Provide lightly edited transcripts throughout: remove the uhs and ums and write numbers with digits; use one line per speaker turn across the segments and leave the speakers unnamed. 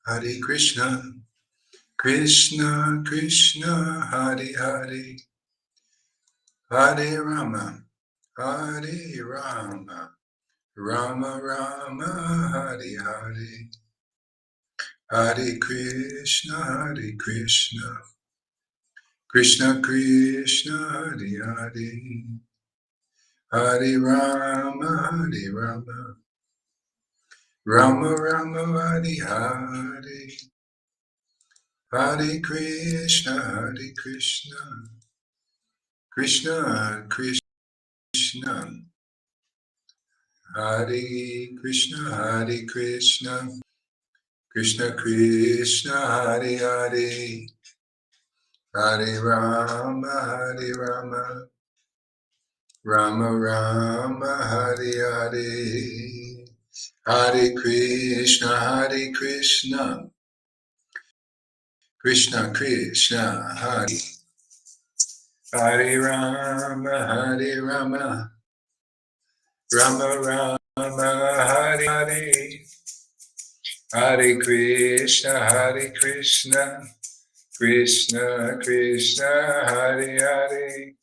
Hare Krishna, Krishna Krishna, Hare Hare, Hare Rama, Hare Rama, Rama Rama, Hare Hare, Hare Krishna, Krishna Krishna, Hare Hare, Hare Rama, Rama Rama, Hare Hare, Hare Krishna, Krishna Krishna, Hare Krishna, Krishna Krishna, Hare Hare, Hare Rama, Rama Rama, Hare Hare, Hare Krishna, Krishna Krishna, Hare Rama, Rama Rama, Hare Hare, Hare Krishna, Krishna Krishna, Hare Hare,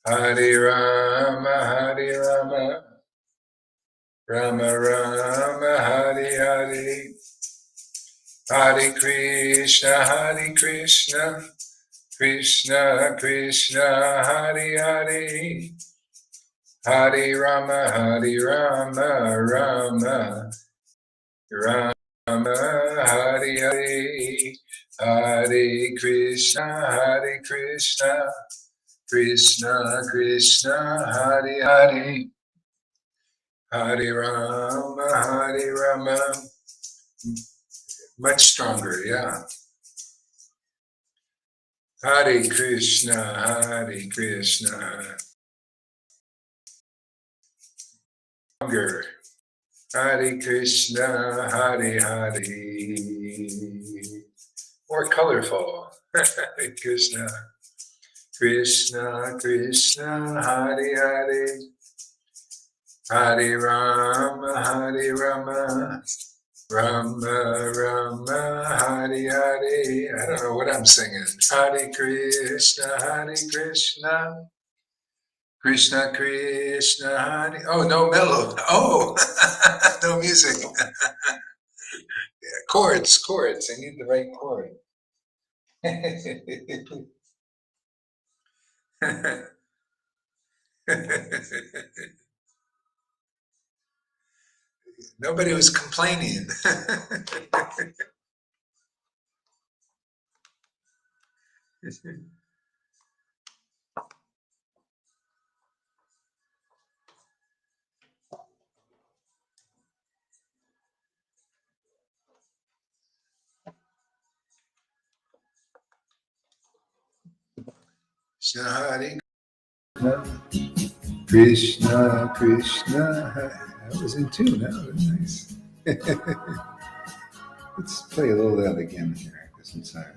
Hare Rama, Rama Rama, Hare Hare, Hare Krishna, Krishna Krishna, Hare Hare, Hare Rama, Rama, Hare Hare, Hare Krishna, Krishna Krishna, Hare Hare, Hare Rama, much stronger, yeah. Hare Krishna, stronger. Hare Krishna, Hare, more colorful. Hare Krishna, Krishna Krishna, Hare, Hare Rama, Rama Rama, Hare Hare. I don't know what I'm singing. Hare Krishna, Krishna Krishna, Hare. Oh, no melody. Oh, no music. Yeah, chords. I need the right chord. Nobody was complaining. Hare Krishna, that was in tune. That was nice. Let's play a little of that again here, because I'm sorry.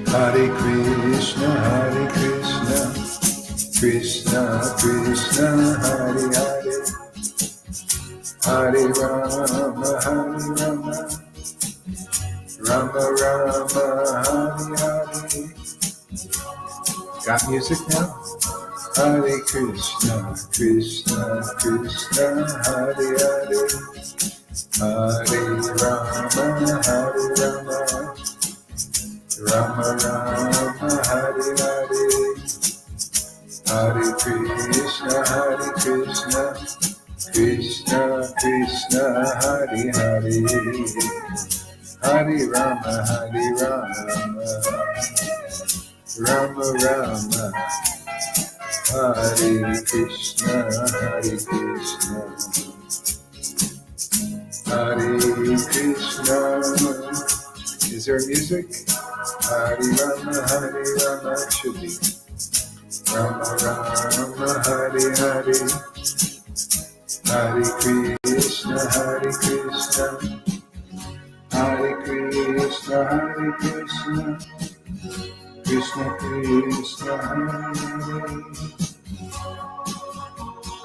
Hare Krishna, Krishna Krishna, Hare Hare, Hare Rama, Rama Rama, Hare Hare. Got music now? Hare Krishna, Krishna Hare Hare, Hare Rama, Rama Rama, Hare Hare, Hare Krishna, Krishna Krishna, Hare Hare, Hare Rama, Rama Rama, Hare Krishna, Hare Krishna. Is there music? Hare Rama, it should be. Rama Rama, Hare Hare, Hare Krishna, Hare Krishna, Krishna Krishna Hare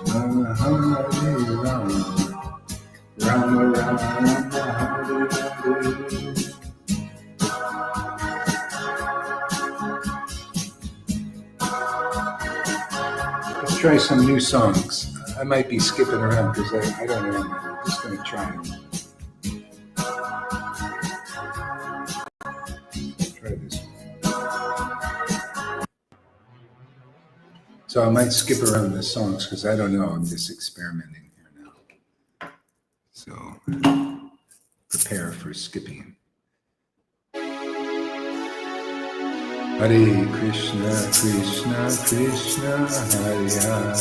Hare Hare Rama Rama Rama Hare Hare. Let's try some new songs. I might be skipping around because I don't know. I'm just going to try them. Try this one. So I might skip around the songs because I don't know. I'm just experimenting here now. So prepare for skipping. Hare Krishna, Krishna, Krishna, Hare Hare.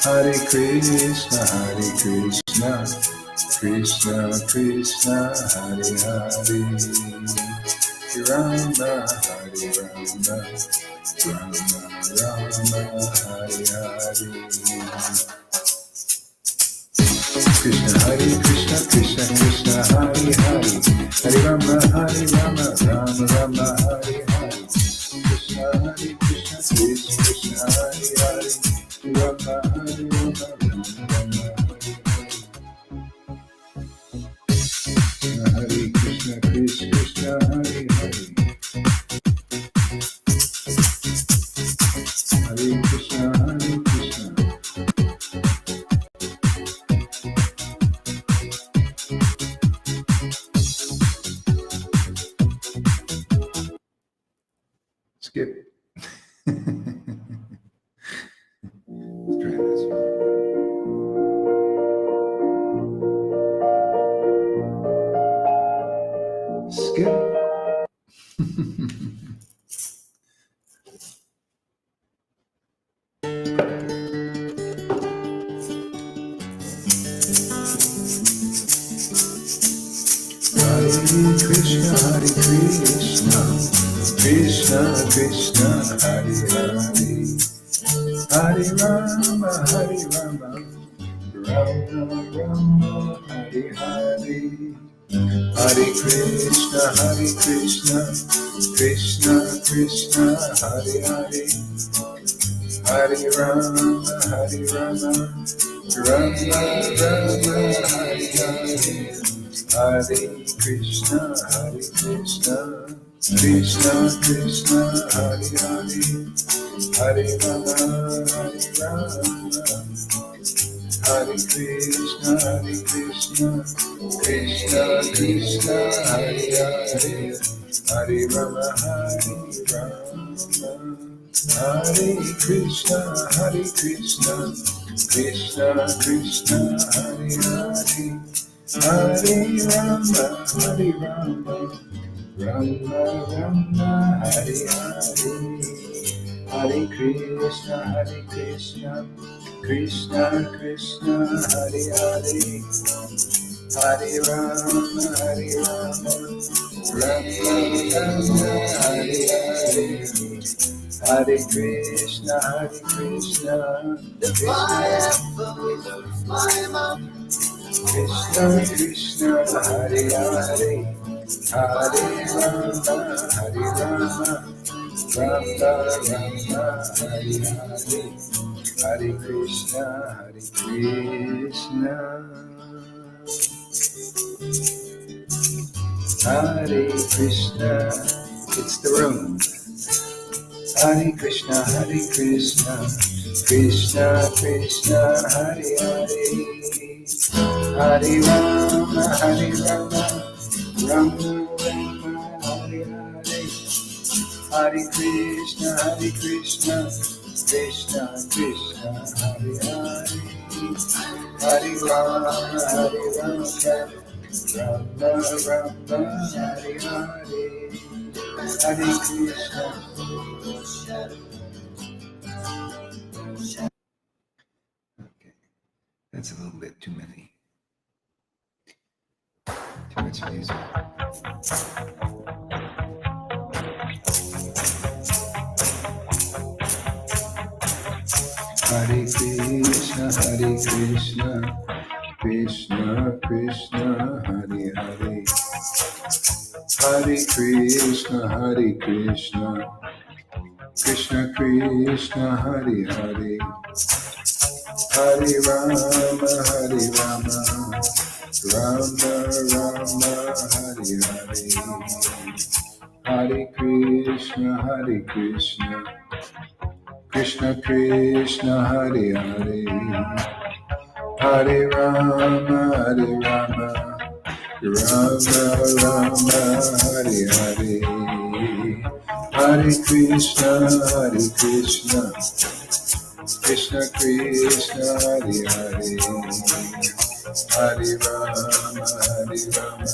Hare Krishna, Krishna, Krishna, Hare Hare. Rama, Hare Rama, Rama, Rama, Hare Hare. Krishna, Hare Krishna, Krishna, Krishna, Hare Hare. Hare Rama, Rama, Rama, Hare Hare. Krishna, Hare Krishna, Krishna, Hare Hare. Rama, Hare Rama, Rama, Hare Krishna, Krishna, Hare Hare. Hare Krishna, Hare Krishna. Skip. Let's try this one. Skip. Hare Krishna, Krishna Krishna, Hare Hare. Hare Rama, Rama, Rama, Hare Hare. Hare Krishna, Krishna Krishna, Hare Hare. Hare Rama, Rama, Rama, Hare Hare. Hare Krishna, Krishna Krishna, Hare Hare. Hare Rama, Rama. Hare Krishna, Krishna Krishna, Hare Hare. Hare Rama, Rama. Hare Krishna, Krishna Krishna, Hare Hare. Hare Rama, Rama, Rama, Hare Hare. Hare Krishna, Krishna Krishna, Hare Hare. Hare Rama, Rama, Rama, Hare Hare. Hare Krishna, Krishna Krishna, Hare Hare. Hare Rama, Rama, Rama, Hare Hare. Hare Krishna, Krishna. Hare Krishna, it's the room. Hare Krishna, Krishna Krishna, Hare Hare. Hare Rama, Rama, Rama, Hare Hare. Hare Krishna, Krishna Krishna, Hare Hare. Hare Rama, Rama, Rama, Hare Hare. Hare Krishna. Okay, that's a little bit too many. Too much music. Hare Krishna, Krishna Krishna, Hare Hare. Hare Krishna, Hare Krishna, Krishna Krishna, Hare Hare, Hare Rama, Hare Rama, Rama Rama, Hare Hare, Hare Krishna, Hare Krishna, Krishna Krishna, Hare Hare, Hare Rama, Hare Rama, Rama Rama, Hare Hare, Hare Krishna, Hare Krishna, Krishna Krishna, Hare Hare, Hare Rama, Hare Rama,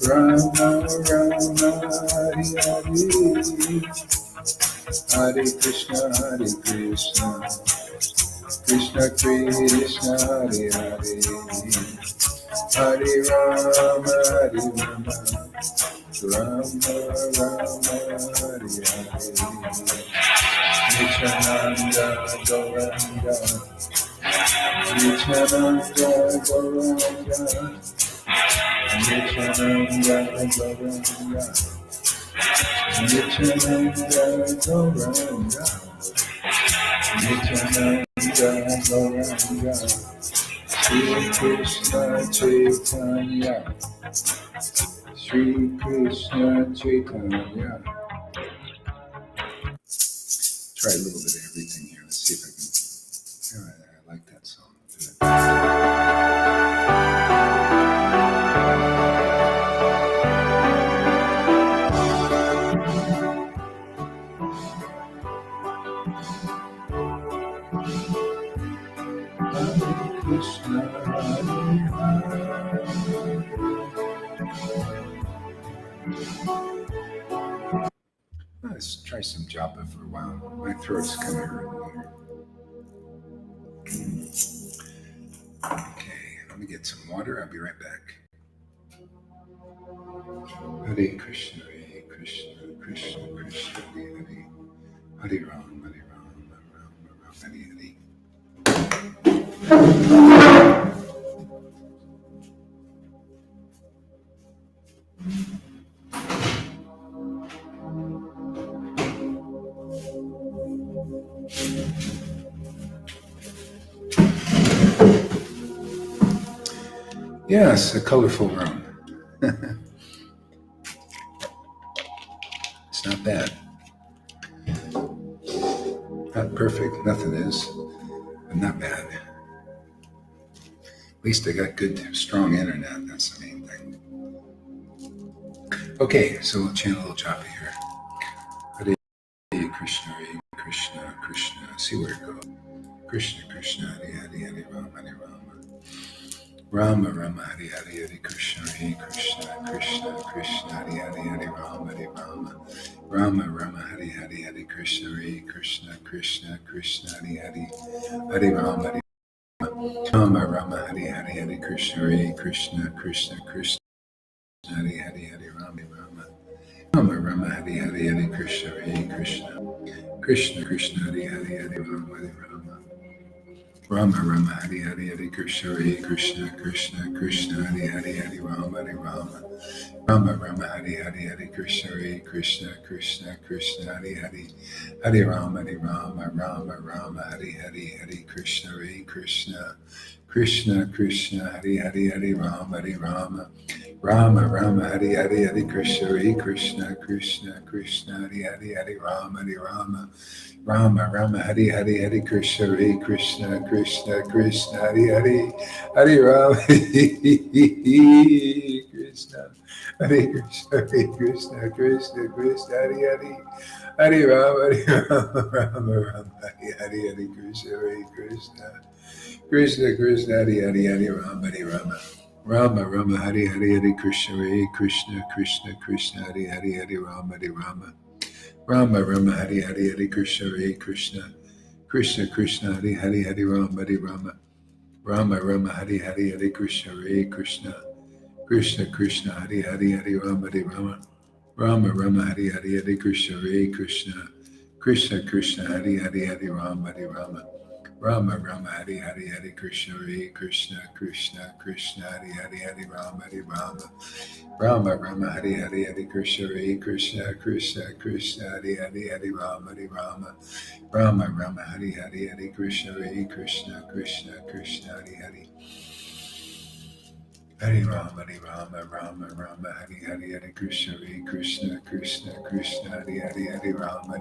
Rama Rama, Hare Hare, Hare Krishna, Krishna Krishna, Hare Hare, Hare Rama, Hare Rama, Rama Rama, Hare Hare, Nityananda Gauranga, Nityananda Gauranga, Nityananda Gauranga, Nityananda Gauranga, Nityananda Gauranga, Sri Krishna Chaitanya, Sri Krishna Chaitanya. Try a little bit of everything here. Let's see if I can. I like that song. Hare Krishna, Hare Hare. Let's try some japa for a while. My throat's kind of hurting here. Okay, let me get some water. I'll be right back. Hare Krishna, Hare Krishna, Krishna Krishna, Hare Hare, Hare Ram, Hare Ram, Ram Ram, Hare Hare. Yes, a colorful room. It's not bad. Not perfect, nothing is, but not bad. At least I got good, strong internet. That's the main thing. Okay, so we'll chant a little japa here. Hare Krishna, Hare Krishna, Krishna. See where it goes. Krishna, Krishna, Hare Hare, Hare Rama, Hare Rama. Rama Rama, Hare Hare, Hare Krishna, Krishna Krishna, Hare Hare, Hare Rama, Hare Rama. Rama Rama, Hare Hare, Hare Krishna, Krishna Krishna, Hare Hare, Hare Rama, Hare Rama. Rama Hare Hare, Hare Krishna, Krishna Krishna, Hare Hare, Hare Rama, Rama. Rama Rama, Hare Hare, Hare Krishna, Krishna Krishna, Hare Hare, Hare Rama, Hare Rama. Rama Rama, Hare Hare, Hare Krishna, Krishna Krishna, Hare Hare, Hare Rama, Hare Rama. Rama Rama, Hare Hare, Hare Krishna, Krishna Krishna, Hare Hare, Hare Rama, Hare Rama. Rama Rama, Hare Hare, Hare Krishna, Krishna Krishna, Hare Hare, Hare Rama, Hare Rama. Rama Rama, Hare Hare, Hare Krishna, Krishna Krishna, Hare Hare, Hare Rama, Hare Rama. Rama Rama, Hare Hare, Hare Krishna, Krishna Krishna, Hare Hare, Hare Rama, Krishna, Hare Krishna, Krishna Krishna, Hare Hare, Hare Rama, Rama Rama, Hare Hare, Hare Krishna, Krishna Krishna, Hare Hare, Hare Rama, Hare Rama. Rama Rama, Hare Hare, Hare Krishna, Krishna Krishna, Hare Hare, Hare Rama, Hare Rama. Rama Rama, Hare Hare, Hare Krishna, Krishna Krishna, Hare Hare, Hare Rama, Hare Rama. Rama Rama, Hare Hare, Hare Krishna, Krishna Krishna, Hare Hare, Hare Rama, Hare Rama. Rama Rama, Hare Hare, Hare Krishna, Krishna Krishna, Hare Hare, Hare Rama, Hare Rama. Rama Rama Hari Hari Hari Krishna Hare Krishna Krishna Krishna Hari Hari Hari Rama Hari Rama Rama Rama Hari Hari Hari Krishna Hare Krishna Krishna Krishna Hari Hari Hari Rama Hari Rama Rama Rama Hari Hari Hari Krishna Hare Krishna Krishna Krishna Hari Hari Hari Rama Rama Rama Hari Hari Hari Krishna Hare Krishna Krishna Krishna Hari Hari Hari Rama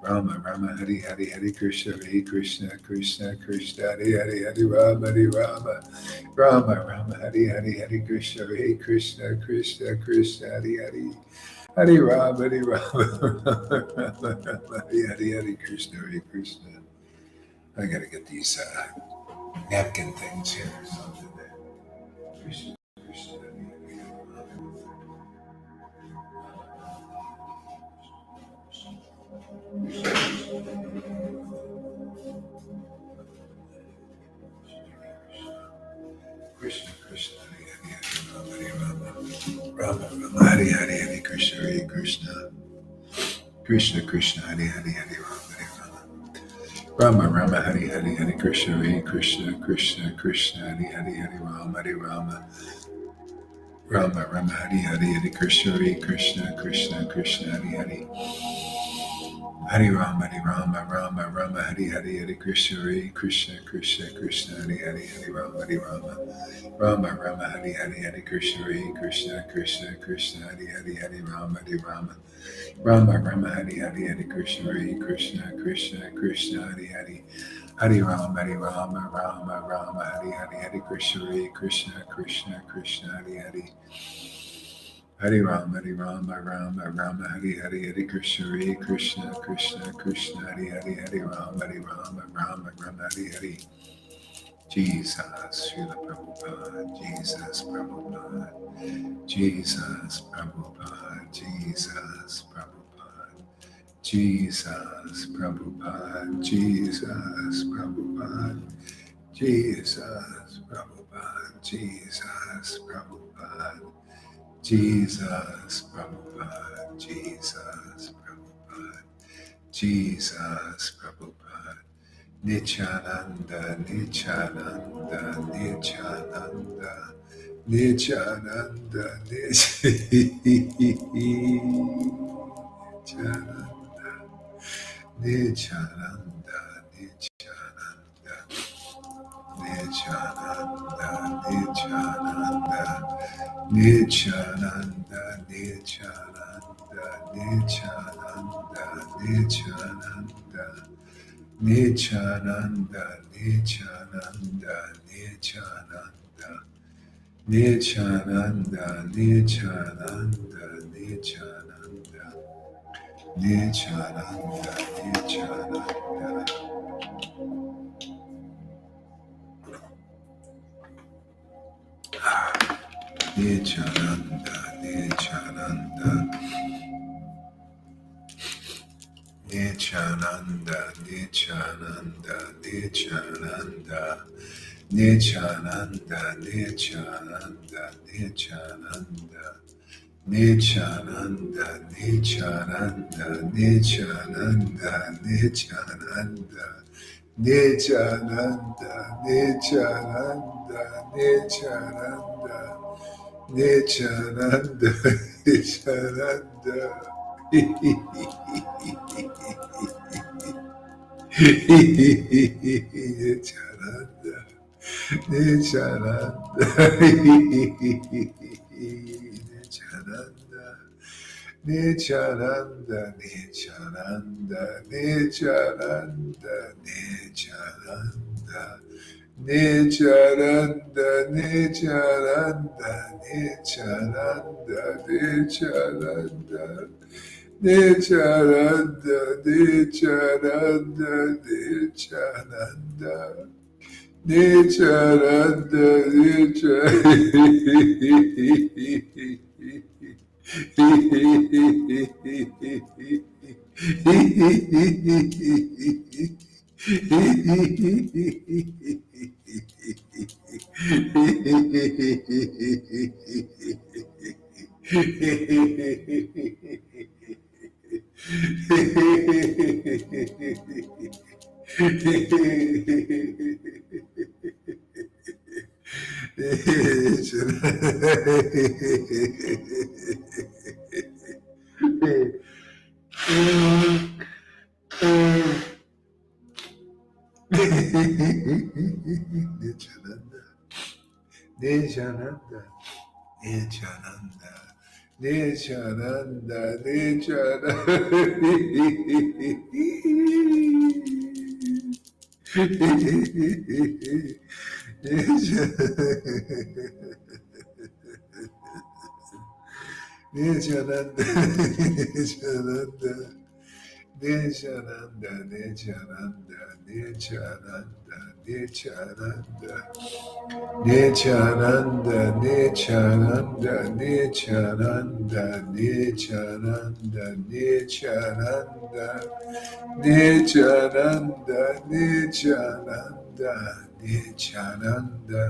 Rama Rama Hari Hari Hari Krishna Hare Krishna Krishna Krishna Hari Hari Hari Rama Rama Hari Hari Hari Krishna Hare Krishna Krishna Krishna Hari Hari Hari Rama Hari Hari Hari Krishna Hare Krishna. I gotta get these napkin things here. Krishna, Krishna, Krishna, Krishna, Hare Rama, Rama, Rama, Hare Hare, Hare Krishna, Hare Krishna, Krishna, Krishna, Hare Hare, Hare Rama, Rama, Rama, Hare Hare, Hare Krishna, Hare Krishna, Krishna, Krishna, Hare Hare, Hare Rama, Rama, Rama, Hare Hare, Hare Krishna, Hare Krishna, Krishna, Krishna, Hare Hare. Hare Rama, Rama, Hare Hare, Hare Krishna, Hare Krishna, Krishna, Krishna, Hare Hare, Hare Rama, Rama, Hare Hare, Hare Krishna, Hare Krishna, Krishna, Krishna, Hare Hare, Hare Rama, Rama, Hare Hare, Hare Krishna, Hare Krishna, Krishna, Krishna, Hare Hare, Hare Rama, Rama, Hare Hare, Hare Krishna, Hare Krishna, Krishna, Krishna, Hare Hare. Hare Rama, Rama, Hare Hare, Hare Krishna, Hare Krishna, Krishna, Krishna, Hare Hare, Hare Rama, Rama, Hare Hare. Jesus, Srila Prabhupada, Jesus, Prabhupada, Jesus, Prabhupada, Jesus, Prabhupada, Jesus, Prabhupada, Jesus, Prabhupada, Jesus, Prabhupada, Jesus, Prabhupada. Jesus, Prabhupada, Jesus, Prabhupada, Jesus, Prabhupada, Nityananda, Nityananda, Nityananda, Nityananda, Nityananda, Nityananda, Nityananda, Nityananda, Nityananda, Nityananda, Nityananda, Nityananda, Nityananda, Nityananda, Nityananda, Nityananda, Nityananda, Nityananda, Nityananda. Nityananda, Nityananda, Nityananda, Nityananda, Nityananda, Nityananda, Nityananda, Nityananda, Nityananda, Nityananda, Nityananda, Nityananda, Nityananda, Nityananda, Nityananda, Nityananda, Nityananda. Nityananda, Nityananda, Nityananda, Nityananda, Nityananda, Nityananda, Nityananda. Nityananda, Nityananda, Nityananda, Nityananda, Nityananda, Nityananda, Nityananda, Nityananda, Nityananda, Nityananda, Nityananda, Nityananda. Nityananda, Nityananda, Nityananda, Nityananda, Nityananda, Nityananda. Nityananda, Nityananda, Nityananda, Nityananda, Nityananda, Nityananda, Nityananda, Nityananda, Nityananda.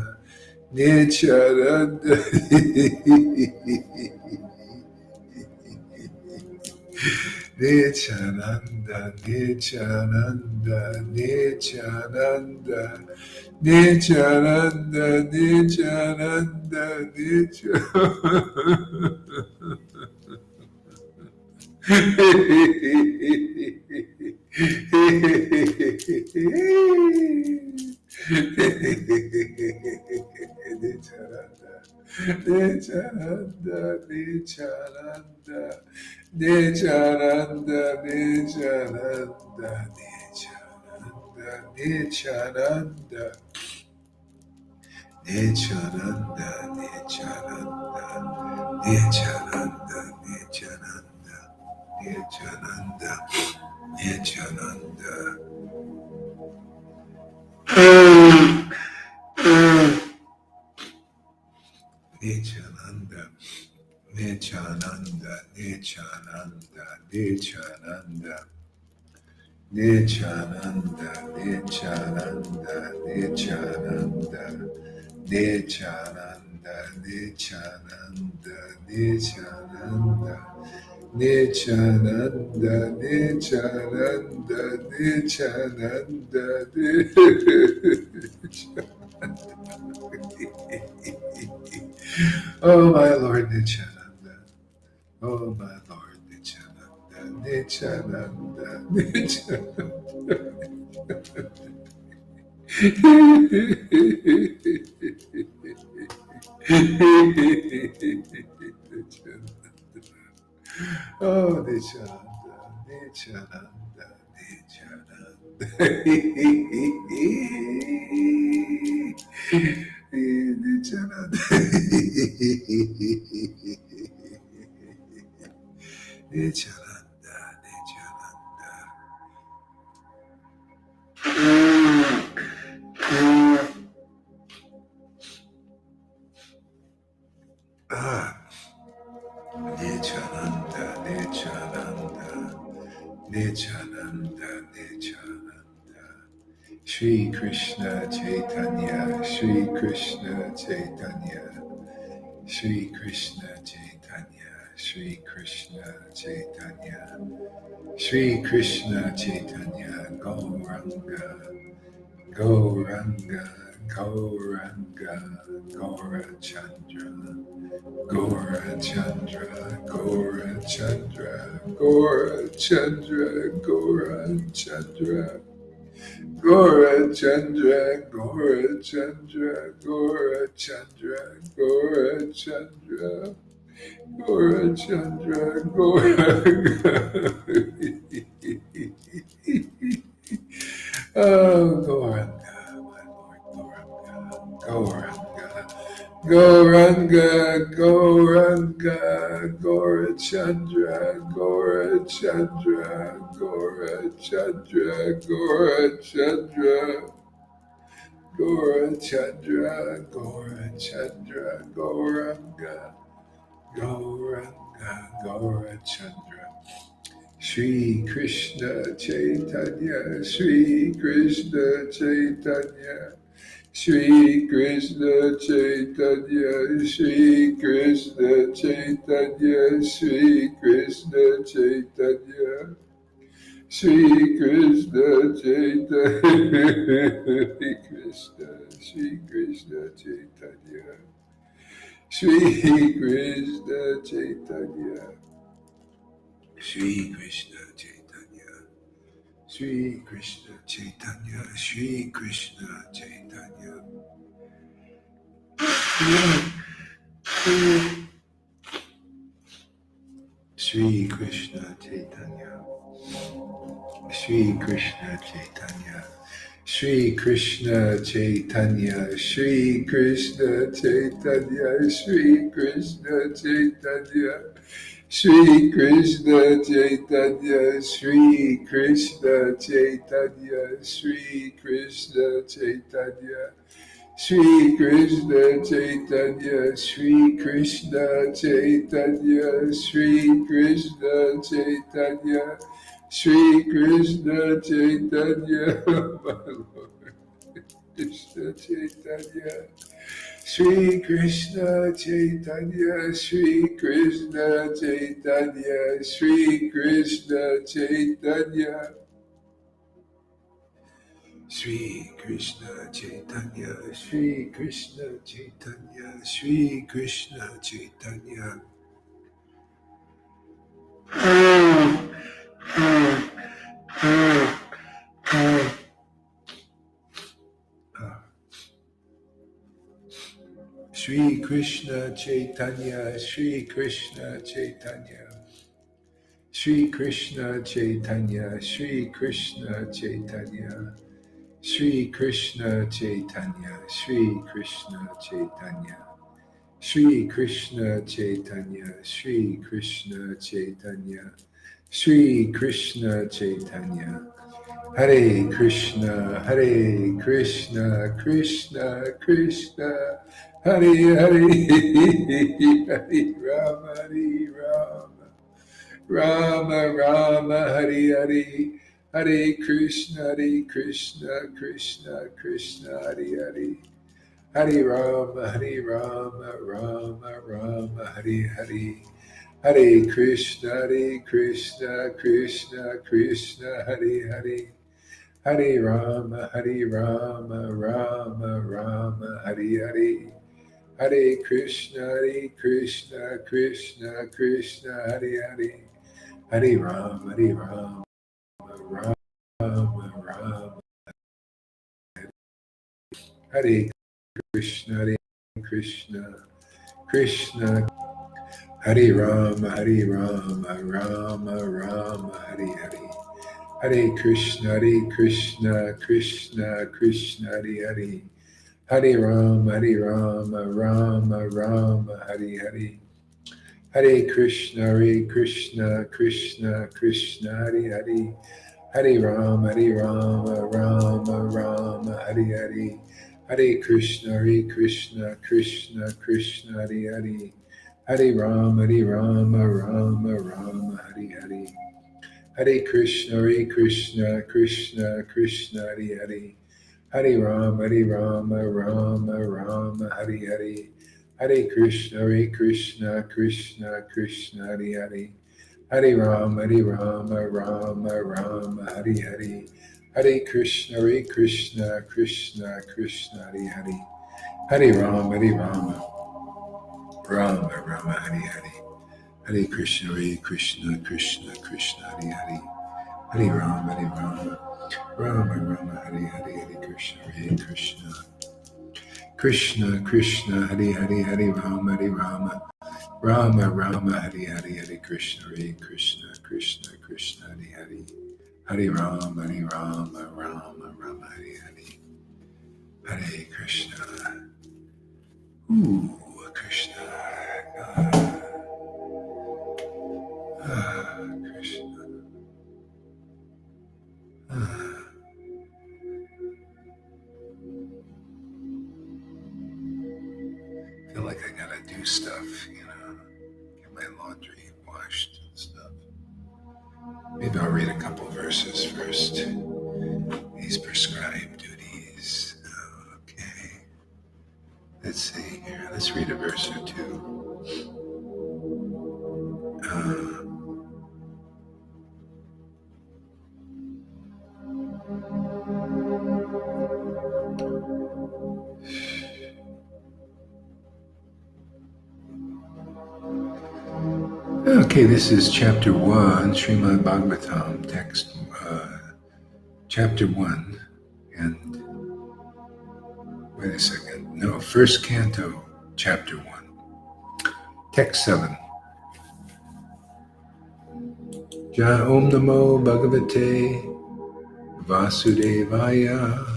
Nityananda, Nityananda, Nityananda, Nityananda, Nityananda, Nityananda, Nityananda, Nityananda, Nityananda, Nityananda, Nityananda, Nityananda, Nityananda, Nityananda, Nityananda, Nityananda. Nityananda, Nityananda, Nityananda, Nityananda, Nityananda, Nityananda, Nityananda, Nityananda, Nityananda, Nityananda, Nityananda, Nityananda, Nityananda, Oh, my Lord Nityananda. Oh, my Lord Nityananda. Nityananda. Nityananda. Oh, Nityananda. Nityananda. Nityananda. Nityananda, Nityananda. Nityananda, Nityananda, Nityananda, Nityananda. Shri Krishna Chaitanya, Shri Krishna Chaitanya, Shri Krishna Chaitanya, Shri Krishna Chaitanya, Shri Krishna Chaitanya, Gauranga, Gauranga, Gauranga, Gaurachandra, Gaurachandra, Gaurachandra, Gaurachandra, Gaurachandra, Gaurachandra, Gaurachandra, Gaurachandra, Gaurachandra, Gaurachandra, Oh, Gauranga, my Lord, Gauranga, Gauranga, Gauranga, Gaurachandra, Gaurachandra, Gaurachandra, Gaurachandra, Gaurachandra, Gaurachandra, Gauranga, Gauranga, Gaurachandra. Shri Krishna Chaitanya, Shri Krishna Chaitanya, Shri Krishna Chaitanya, Shri Krishna Chaitanya, Shri Krishna Chaitanya, Shri Krishna Chaitanya, Shri Krishna Chaitanya, Shri Krishna Chaitanya, Shri Krishna Chaitanya, Shri Krishna Chaitanya, Shri Krishna Chaitanya. Shri Krishna Chaitanya, Shri Krishna Chaitanya, Shri Krishna Chaitanya, Shri Krishna Chaitanya, Shri Krishna Chaitanya, Shri Krishna Chaitanya, Shri Krishna Chaitanya, Shri Krishna Chaitanya, Shri Krishna Chaitanya, Shri Krishna Chaitanya, Shri Krishna Chaitanya, Shri Krishna Chaitanya, my Lord, Krishna Chaitanya, Shri Krishna Chaitanya, Shri Krishna Chaitanya, Shri Krishna Chaitanya. Shri Krishna Chaitanya, Shri Krishna Chaitanya, Shri Krishna Chaitanya. Shri Krishna Chaitanya, Shri Krishna Chaitanya, Shri Krishna Chaitanya, Shri Krishna Chaitanya, Shri Krishna Chaitanya, Shri Krishna Chaitanya. Shri Krishna Chaitanya, Shri Krishna Chaitanya, Shri Krishna Chaitanya. Hare Krishna, Hare Krishna, Krishna Krishna, Hare Hare, Hare Rama, Hare Rama, Rama Rama, Hare Hare, Hare Krishna, Krishna Krishna, Hare Hare. Hare Rama, Hare Rama, Rama Rama, Hare Hare. Hare Krishna, Krishna Krishna, Hare Hare. Hare Rama, Rama Rama, Hare Hare. Hare Krishna, Krishna Krishna, Hare Hare. Hare Rama, Rama Rama, Hare Krishna, Krishna Krishna. Hare Rama, Rama Rama, Hare Hare. Hare Krishna, Krishna Krishna, Hare Hare. Hare Rama, Rama Rama, Hare Hare. Hare Krishna, Krishna Krishna, Hare Hare. Hare Rama, Rama Rama, Hare Hare. Hare Krishna, Krishna Krishna, Hare Hare. Hare Rama, Rama Rama, Hare Hare. Hare Krishna, Krishna Krishna, Hare Hare. Hare Rama, Rama Rama, Hare Hare. Hare Krishna, Krishna Krishna, Hare Hare. Hare Rama, Rama Rama, Hare Hare. Hare Krishna, Krishna Krishna, Hare Hare. Hare Rama, Rama Rama, Hare Hare. Hare Krishna, Krishna Krishna, Hare Hare. Hare Rama, Rama Rama, Hare Hare. Hare Krishna, Krishna Krishna, Hare Hare. Hare Rama, Rama Rama, Hare Hare. Hare Krishna, Krishna Krishna, Hare Hare. Hare Rama, Rama Rama, Hare Hare. Hare Krishna. Ooh, Krishna. Krishna. I feel like I gotta do stuff, get my laundry washed and stuff. Maybe I'll read a couple verses first. These prescribed duties. Okay. Let's see here. Let's read a verse or two. Okay, this is chapter 1, Srimad Bhagavatam, text chapter 1, and wait a second, no, first canto, chapter 1, text 7. Om Namo Bhagavate Vasudevaya.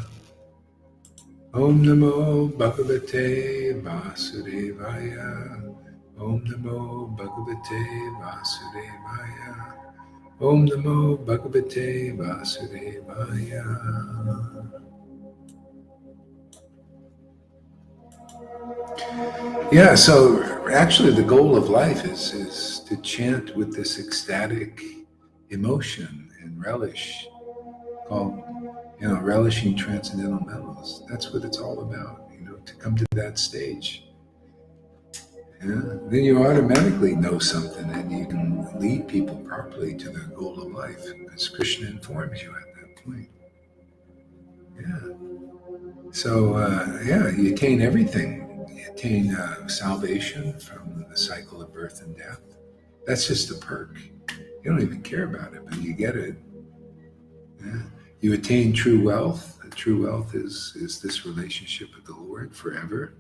Om Namo Bhagavate Vasudevaya. Om Namo Bhagavate Vasudevaya. Om Namo Bhagavate Vasudevaya. Yeah, so actually the goal of life is to chant with this ecstatic emotion and relish called, relishing transcendental mellows. That's what it's all about, to come to that stage. Yeah, then you automatically know something and you can lead people properly to the goal of life because Krishna informs you at that point. Yeah. So, you attain everything. You attain salvation from the cycle of birth and death. That's just a perk. You don't even care about it, but you get it. Yeah. You attain true wealth. And true wealth is this relationship with the Lord forever.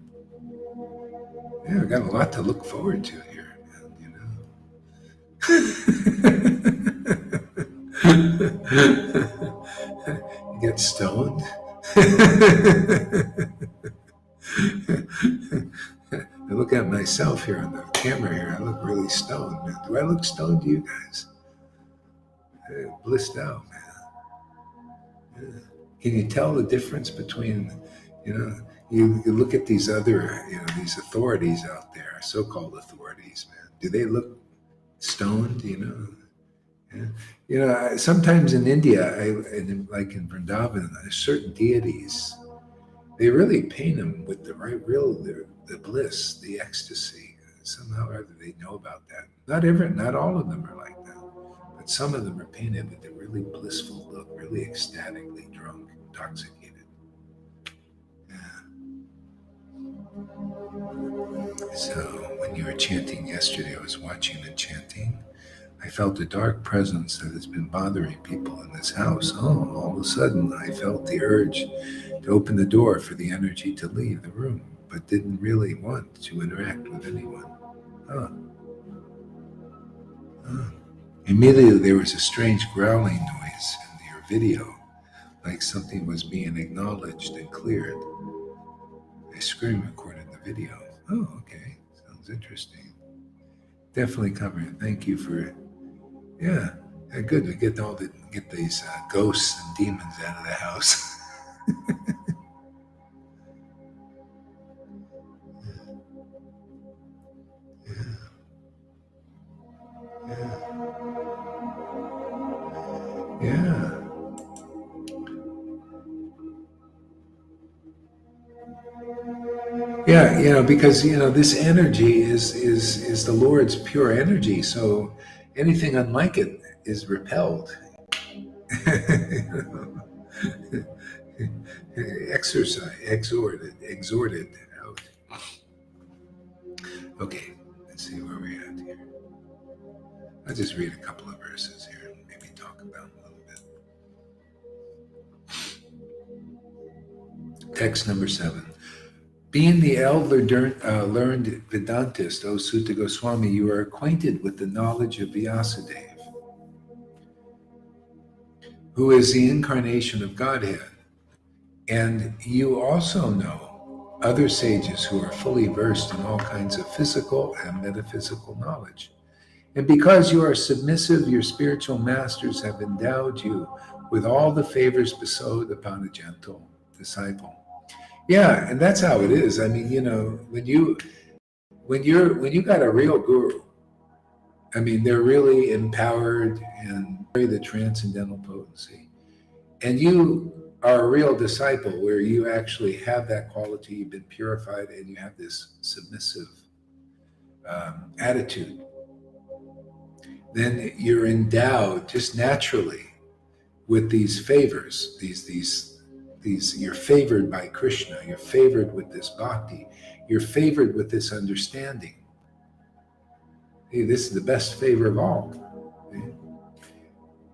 Yeah, I've got a lot to look forward to here, You get stoned. I look at myself here on the camera here. I look really stoned, man. Do I look stoned to you guys? Blissed out, man. Yeah. Can you tell the difference between, you look at these other, these authorities out there, so-called authorities, man. Do they look stoned, Yeah. Sometimes in India, like in Vrindavan, there's certain deities, they really paint them with the the bliss, the ecstasy. Somehow or other they know about that. Not all of them are like that, but some of them are painted with a really blissful look, really ecstatically drunk, intoxicated. Yeah. So when you were chanting yesterday, I was watching the chanting. I felt a dark presence that has been bothering people in this house. Oh, all of a sudden, I felt the urge to open the door for the energy to leave the room, but didn't really want to interact with anyone. Oh. Oh. Immediately, there was a strange growling noise in your video, like something was being acknowledged and cleared. I screen recorded the video. Oh, okay. Sounds interesting. Definitely cover it. Thank you for it. Yeah, good. We get these ghosts and demons out of the house. Yeah. Yeah, because this energy is the Lord's pure energy. So anything unlike it is repelled. Exhorted out. Okay, let's see where we're at here. I'll just read a couple of verses here and maybe talk about them a little bit. Text number 7. Being the elder learned Vedantist, O Sutta Goswami, you are acquainted with the knowledge of Vyasadeva, who is the incarnation of Godhead. And you also know other sages who are fully versed in all kinds of physical and metaphysical knowledge. And because you are submissive, your spiritual masters have endowed you with all the favors bestowed upon a gentle disciple. Yeah, and that's how it is. I mean, when you got a real guru, I mean, they're really empowered and carry the transcendental potency. And you are a real disciple where you actually have that quality, you've been purified, and you have this submissive attitude. Then you're endowed just naturally with these favors, these you're favored by Krishna, you're favored with this bhakti, you're favored with this understanding. Hey, this is the best favor of all. Okay?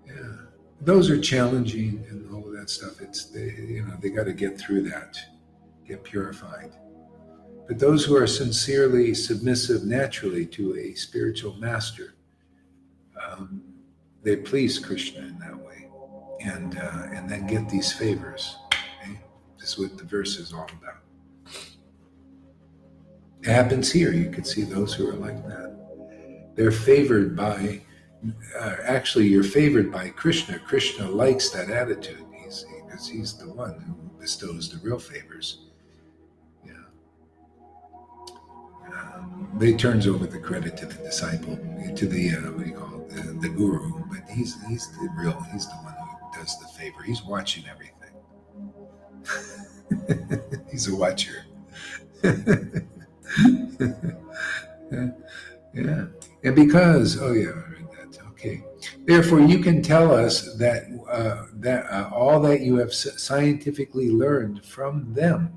Yeah. Those are challenging and all of that stuff. They got to get through that, get purified. But those who are sincerely submissive naturally to a spiritual master, um, they please Krishna in that way, and then get these favors. Okay? This is what the verse is all about. It happens here. You can see those who are like that. They're favored by, actually, you're favored by Krishna. Krishna likes that attitude because he's the one who bestows the real favors. Yeah. He turns over the credit to the disciple, to the what do you call it, the guru. But he's the one who does the favor. He's watching everything. He's a watcher. Yeah. And because, I read that. Okay. Therefore, you can tell us that all that you have scientifically learned from them.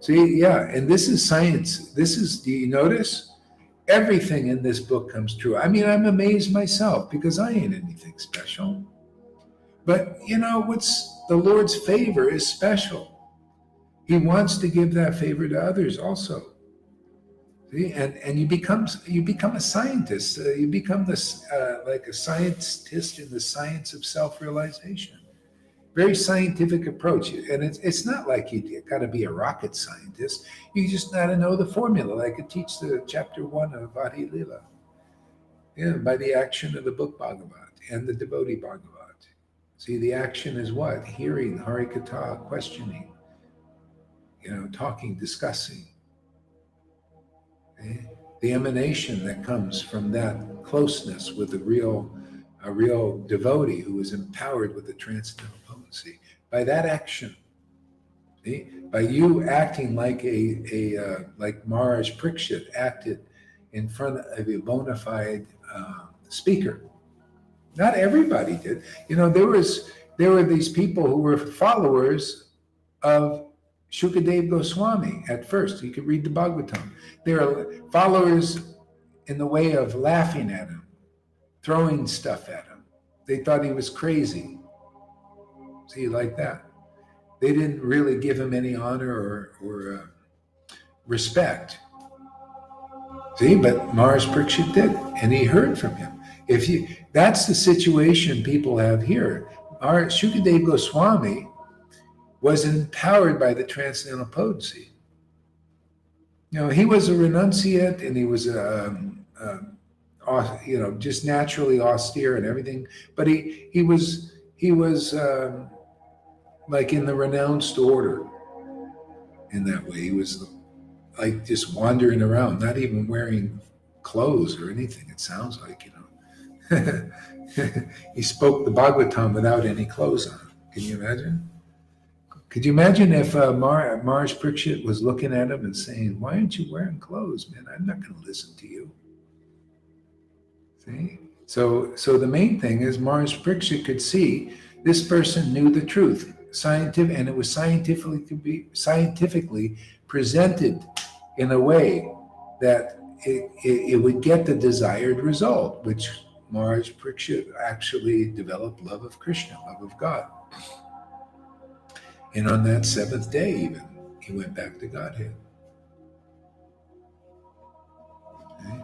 See, yeah, and this is science. Do you notice? Everything in this book comes true. I mean, I'm amazed myself because I ain't anything special. But what's the Lord's favor is special. He wants to give that favor to others also. See? And you become a scientist. You become this like a scientist in the science of self-realization. Very scientific approach, and it's not like you got to be a rocket scientist. You just got to know the formula. Like it teach the chapter 1 of Adi Lila. Yeah, by the action of the book Bhagavat and the devotee Bhagavat. See, the action is what? Hearing, Harikatha, questioning, talking, discussing. Okay? The emanation that comes from that closeness with a real devotee who is empowered with the transcendental potency. By that action, see? By you acting like like Maharaj Parikshit acted in front of a bona fide speaker. Not everybody did. There were these people who were followers of Shukadev Goswami at first. You could read the Bhagavatam. They are followers in the way of laughing at him, throwing stuff at him. They thought he was crazy. See, like that. They didn't really give him any honor or respect. See, but Maharaj Parikshit did, and he heard from him. That's the situation people have here. Our Shukadev Goswami was empowered by the transcendental potency. He was a renunciate, and he was just naturally austere and everything. But he was like in the renounced order. In that way, he was like just wandering around, not even wearing clothes or anything. It sounds like he spoke the Bhagavatam without any clothes on. Can you imagine? Could you imagine if Maharaj Parikshit was looking at him and saying, "Why aren't you wearing clothes, man? I'm not going to listen to you." See? So the main thing is Maharaj Parikshit could see this person knew the truth, and it was scientifically presented in a way that it would get the desired result, which Maharaj Parikshit actually developed love of Krishna, love of God. And on that 7th day even, he went back to Godhead. Okay?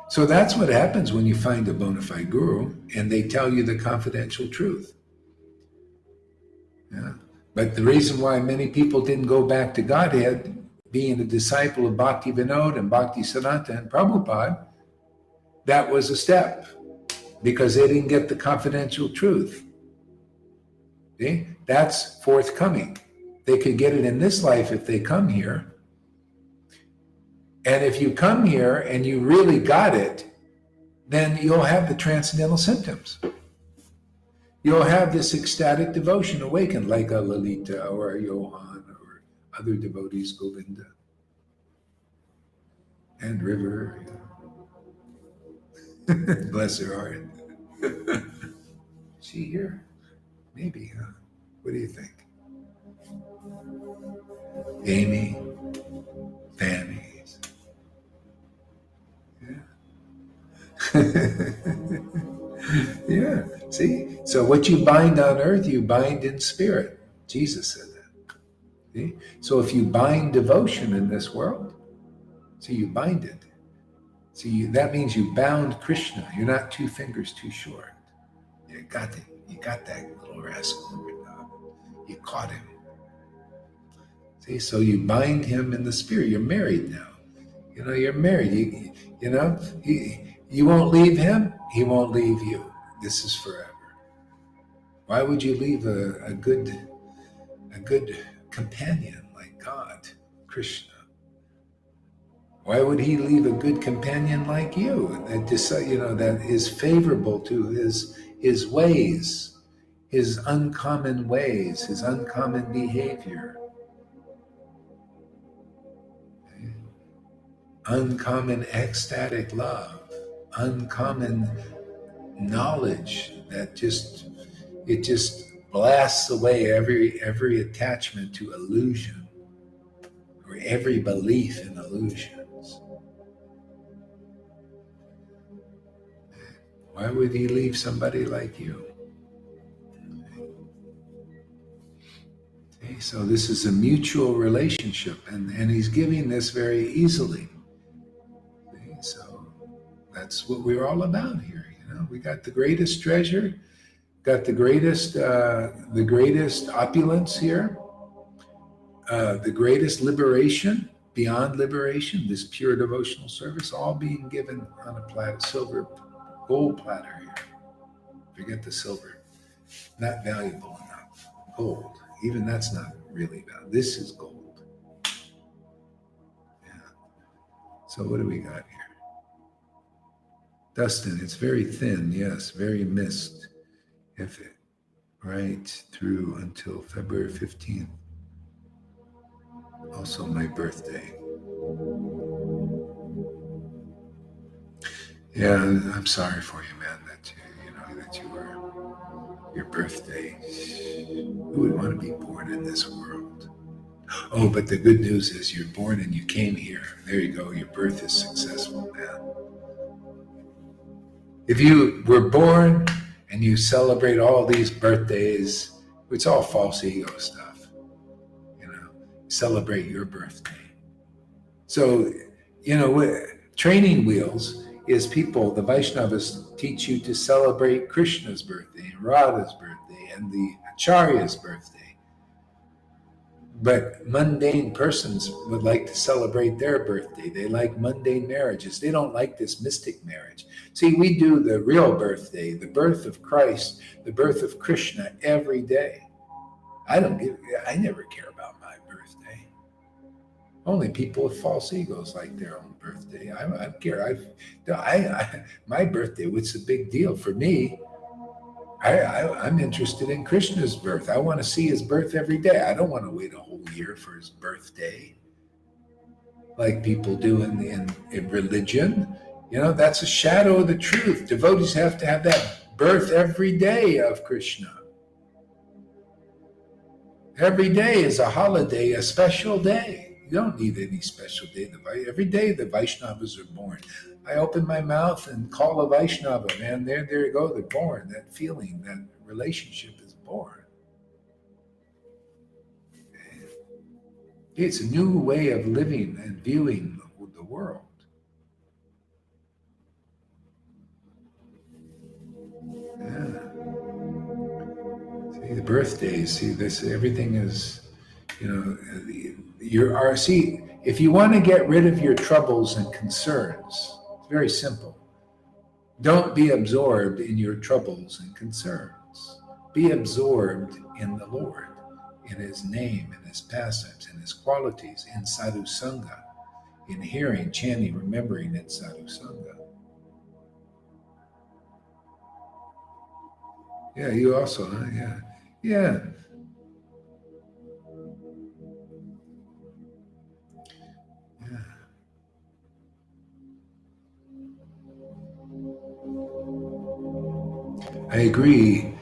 So that's what happens when you find a bona fide guru and they tell you the confidential truth. Yeah. But the reason why many people didn't go back to Godhead, being a disciple of Bhakti Vinod and Bhakti Siddhanta and Prabhupada, that was a step because they didn't get the confidential truth. See? That's forthcoming. They could get it in this life if they come here. And if you come here and you really got it, then you'll have the transcendental symptoms. You'll have this ecstatic devotion awakened like a Lalita or a Johan or other devotees, Govinda and River. Bless her heart. She here? Maybe, huh? What do you think? Amy, Fanny. Yeah. Yeah. See? So what you bind on earth, you bind in spirit. Jesus said that. See? So if you bind devotion in this world, so you bind it. See, that means you bound Krishna. You're not two fingers too short. You got it. You got that little rascal. You caught him. See, so you bind him in the spirit. You're married now. You're married. You won't leave him. He won't leave you. This is forever. Why would you leave a good companion like God, Krishna? Why would he leave a good companion like you that is favorable to his ways, his uncommon ways, his uncommon behavior, uncommon ecstatic love, uncommon knowledge that just blasts away every attachment to illusion or every belief in illusions. Why would he leave somebody like you? Okay, so this is a mutual relationship, and he's giving this very easily. Okay, so that's what we're all about here. We got the greatest treasure, got the greatest opulence here, the greatest liberation, beyond liberation, this pure devotional service, all being given on a platter, gold platter here. Forget the silver, not valuable enough. Gold, even that's not really valuable. This is gold. Yeah. So what do we got here? Dustin, it's very thin, yes, very mist. Right through until February 15th. Also my birthday. Yeah, I'm sorry for you, man, that you were your birthday. Who would want to be born in this world? Oh, but the good news is you're born and you came here. There you go. Your birth is successful, man. If you were born and you celebrate all these birthdays, it's all false ego stuff. Celebrate your birthday. So, training wheels is people, the Vaishnavas teach you to celebrate Krishna's birthday, and Radha's birthday, and the Acharya's birthday. But mundane persons would like to celebrate their birthday. They like mundane marriages. They don't like this mystic marriage. See, we do the real birthday, the birth of Christ, the birth of Krishna every day. I never care about my birthday. Only people with false egos like their own birthday. I don't care. My birthday, what's the big deal for me? I'm interested in Krishna's birth. I want to see his birth every day. I don't want to wait a whole year for his birthday, like people do in religion. That's a shadow of the truth. Devotees have to have that birth every day of Krishna. Every day is a holiday, a special day. You don't need any special day. Every day the Vaishnavas are born. I open my mouth and call a Vaishnava, man. There you go. They're born. That feeling, that relationship is born. It's a new way of living and viewing the world. Yeah. See, the birthdays, everything is, if you want to get rid of your troubles and concerns, it's very simple. Don't be absorbed in your troubles and concerns. Be absorbed in the Lord, in his name, in his pastimes, in his qualities, in Sadhu Sangha, in hearing, chanting, remembering in Sadhu Sangha. Yeah, you also, huh? Yeah. Yeah. Yeah. I agree.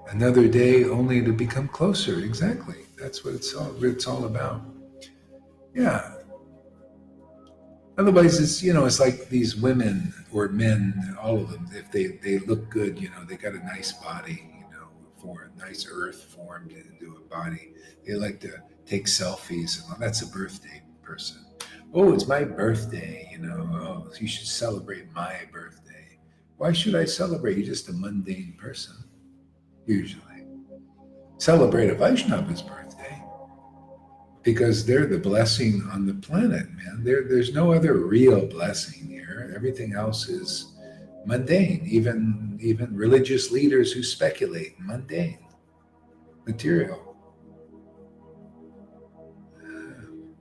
Another day only to become closer. Exactly. That's what it's all about. Yeah. Otherwise, it's like these women or men, all of them, if they look good, they got a nice body, for a nice earth formed into a body. They like to take selfies, and that's a birthday person. Oh, it's my birthday, oh, you should celebrate my birthday. Why should I celebrate? You're just a mundane person, usually. Celebrate a Vaishnava's birthday because they're the blessing on the planet, man. There's no other real blessing here. Everything else is mundane. Even religious leaders who speculate, mundane, material.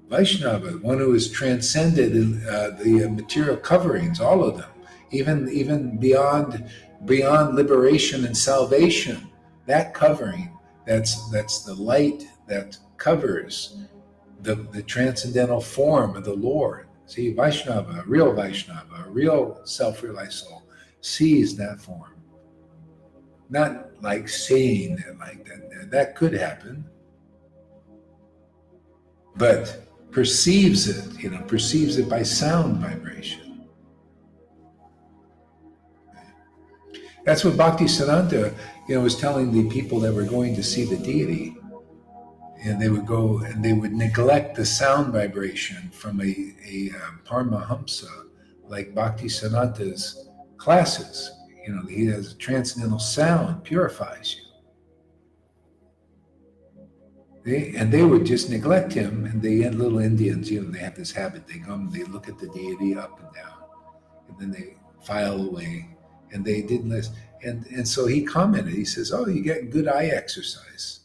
Vaishnava, one who has transcended the material coverings, all of them, even beyond liberation and salvation. That covering, that's the light that covers the transcendental form of the Lord. See, Vaishnava, a real self-realized soul, sees that form. Not like saying it like that. That could happen. But perceives it by sound vibration. That's what Bhaktisiddhanta, was telling the people that were going to see the deity. And they would go and they would neglect the sound vibration from a Paramahamsa like Bhaktisiddhanta's classes. He has a transcendental sound, purifies you. They would just neglect him, and the little Indians, they have this habit. They come, they look at the deity up and down, and then they file away, and they didn't listen. And so he commented, he says, oh, you get good eye exercise.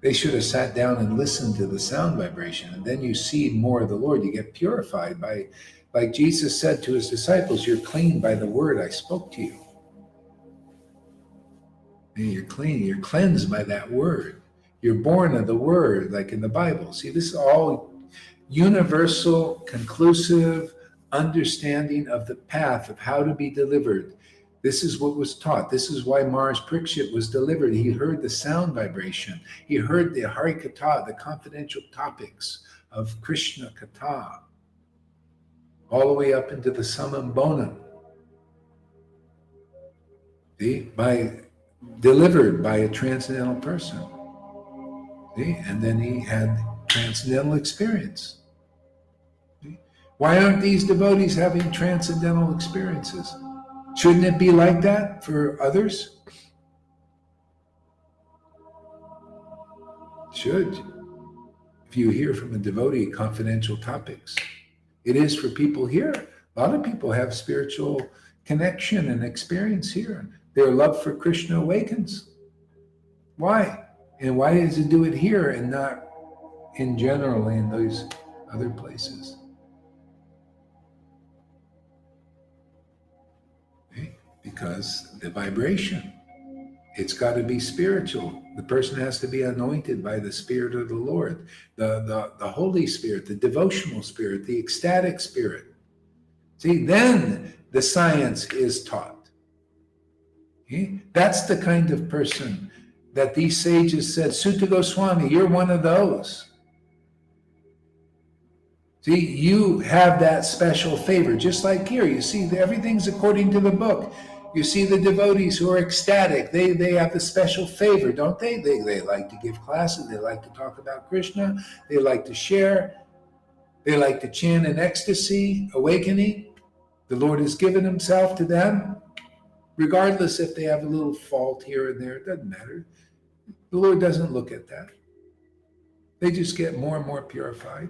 They should have sat down and listened to the sound vibration, and then you see more of the Lord. You get purified by, like Jesus said to his disciples, you're clean by the word I spoke to you. And you're clean, you're cleansed by that word. You're born of the word, like in the Bible. See, this is all universal, conclusive understanding of the path of how to be delivered. This is what was taught. This is why Maharaj Parikshit was delivered. He heard the sound vibration. He heard the Hari Katha, the confidential topics of Krishna Katha, all the way up into the Summum Bonum. See, delivered by a transcendental person. See? And then he had transcendental experience. See? Why aren't these devotees having transcendental experiences? Shouldn't it be like that for others? Should. If you hear from a devotee confidential topics, it is for people here. A lot of people have spiritual connection and experience here. Their love for Krishna awakens. Why? And why does it do it here and not in general in those other places? Okay? Because the vibration, it's got to be spiritual. The person has to be anointed by the Spirit of the Lord, the Holy Spirit, the devotional spirit, the ecstatic spirit. See, then the science is taught. Okay? That's the kind of person that these sages said, Sutta Goswami, you're one of those. See, you have that special favor, just like here. You see, everything's according to the book. You see the devotees who are ecstatic. They have the special favor, don't they? They like to give classes. They like to talk about Krishna. They like to share. They like to chant in ecstasy, awakening. The Lord has given himself to them. Regardless if they have a little fault here and there, it doesn't matter. The Lord doesn't look at that. They just get more and more purified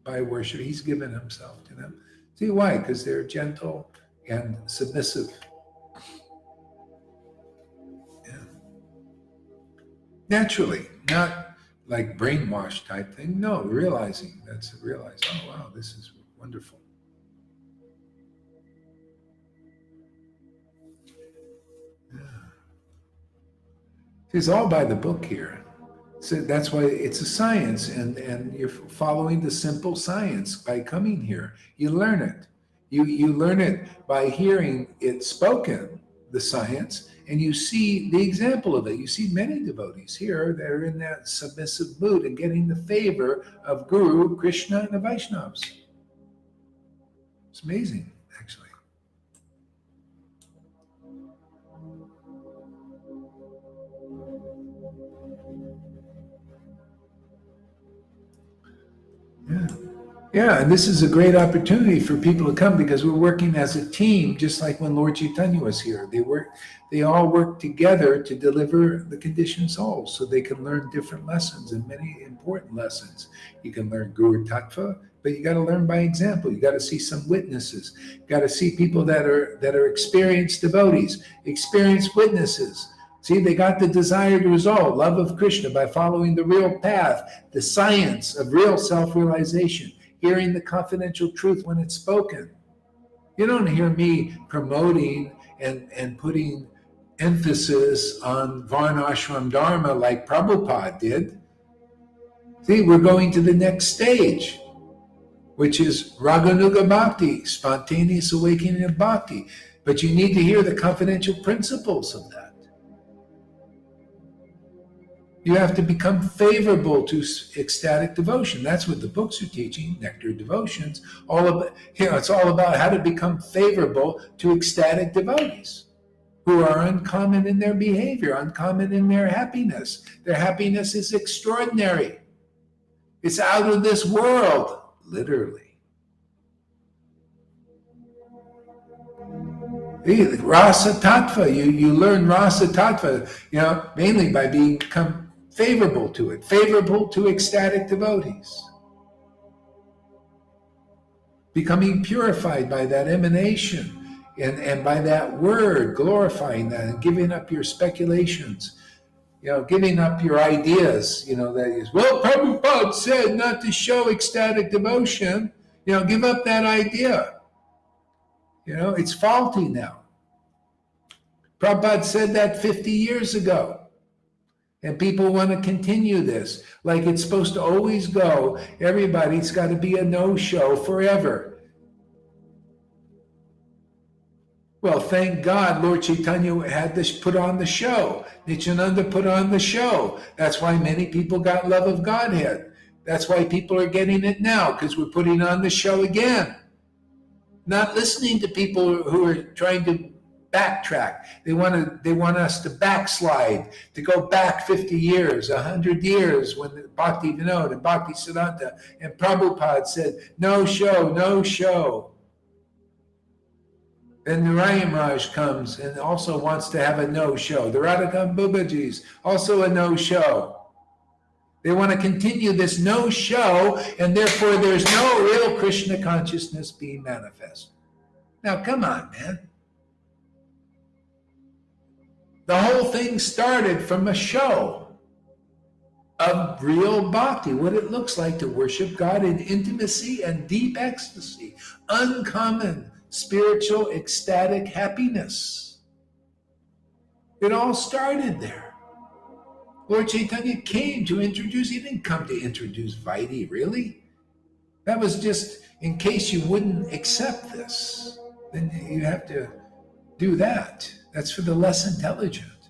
by worship. He's given himself to them. See why? Because they're gentle and submissive. Yeah. Naturally, not like brainwash type thing. No, realizing, oh wow, this is wonderful. Yeah. It's all by the book here. So that's why it's a science, and you're following the simple science by coming here. You learn it. You learn it by hearing it spoken, the science, and you see the example of it. You see many devotees here that are in that submissive mood and getting the favor of Guru, Krishna, and the Vaishnavas. It's amazing, actually. Yeah. Yeah, and this is a great opportunity for people to come because we're working as a team, just like when Lord Caitanya was here. They all work together to deliver the conditioned souls so they can learn different lessons and many important lessons. You can learn Guru Tattva, but you got to learn by example. You got to see some witnesses. You got to see people that are experienced devotees, experienced witnesses. See, they got the desired result, love of Krishna, by following the real path, the science of real self-realization, hearing the confidential truth when it's spoken. You don't hear me promoting and putting emphasis on Varnashram Dharma like Prabhupada did. See, we're going to the next stage, which is Raganuga Bhakti, spontaneous awakening of Bhakti. But you need to hear the confidential principles of that. You have to become favorable to ecstatic devotion. That's what the books are teaching, Nectar Devotions. It's all about how to become favorable to ecstatic devotees who are uncommon in their behavior, uncommon in their happiness. Their happiness is extraordinary. It's out of this world, literally. Rasa Tattva, you learn Rasa Tattva, mainly by become favorable to it, favorable to ecstatic devotees. Becoming purified by that emanation and by that word, glorifying that and giving up your speculations, giving up your ideas, that is, well, Prabhupada said not to show ecstatic devotion, give up that idea. It's faulty now. Prabhupada said that 50 years ago. And people want to continue this. Like it's supposed to always go. Everybody's got to be a no-show forever. Well, thank God Lord Caitanya had this put on the show. Nityananda put on the show. That's why many people got love of Godhead. That's why people are getting it now, because we're putting on the show again. Not listening to people who are trying to backtrack. They want us to backslide, to go back 50 years, 100 years, when Bhakti Vinod and Bhakti Siddhanta and Prabhupada said, no show, no show. Then Narayan Raj comes and also wants to have a no show. The Radhakam Babaji's also a no show. They want to continue this no show, and therefore there's no real Krishna consciousness being manifest. Now, come on, man. The whole thing started from a show of real bhakti, what it looks like to worship God in intimacy and deep ecstasy, uncommon spiritual ecstatic happiness. It all started there. Lord Caitanya came to introduce, he didn't come to introduce Vaidhi, really. That was just in case you wouldn't accept this. Then you have to do that. That's for the less intelligent.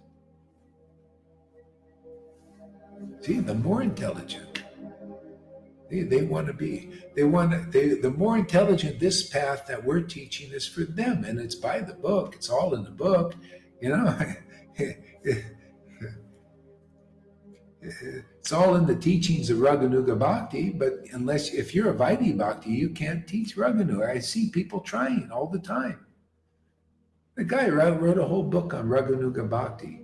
See, the more intelligent, they want to be. The more intelligent this path that we're teaching is for them, and it's by the book. It's all in the book, It's all in the teachings of Raganuga Bhakti, but if you're a Vaidhi Bhakti, you can't teach Raganuga. I see people trying all the time. The guy wrote a whole book on Raganuga Bhakti.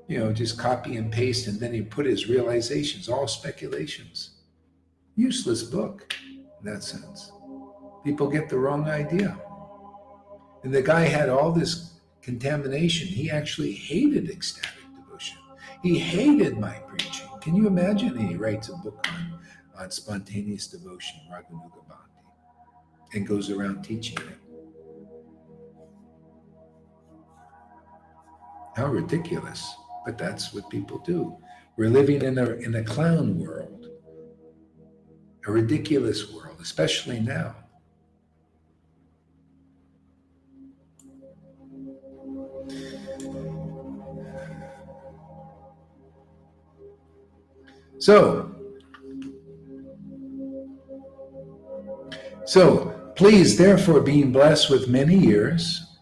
Just copy and paste, and then he put his realizations, all speculations. Useless book in that sense. People get the wrong idea. And the guy had all this contamination. He actually hated ecstatic devotion. He hated my preaching. Can you imagine? And he writes a book on spontaneous devotion, Raganuga Bhakti, and goes around teaching it. How ridiculous. But that's what people do. We're living in a clown world, a ridiculous world, especially now. So Please, therefore, being blessed with many years,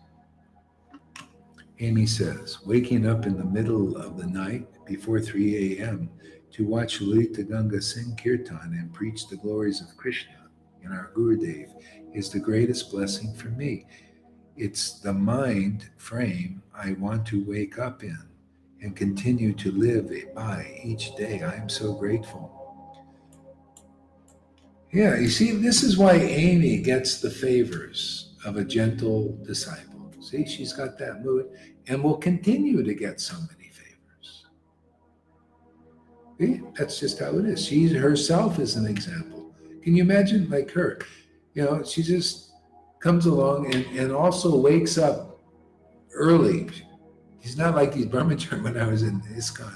Amy says, waking up in the middle of the night before 3 a.m. to watch Lalita Ganga sing kirtan and preach the glories of Krishna in our Gurudev is the greatest blessing for me. It's the mind frame I want to wake up in and continue to live by each day. I am so grateful. Yeah, you see, this is why Amy gets the favors of a gentle disciple. See, she's got that mood and will continue to get so many favors. See, that's just how it is. She herself is an example. Can you imagine, like her? You know, she just comes along and also wakes up early. He's not like these brahmachari when I was in ISKCON.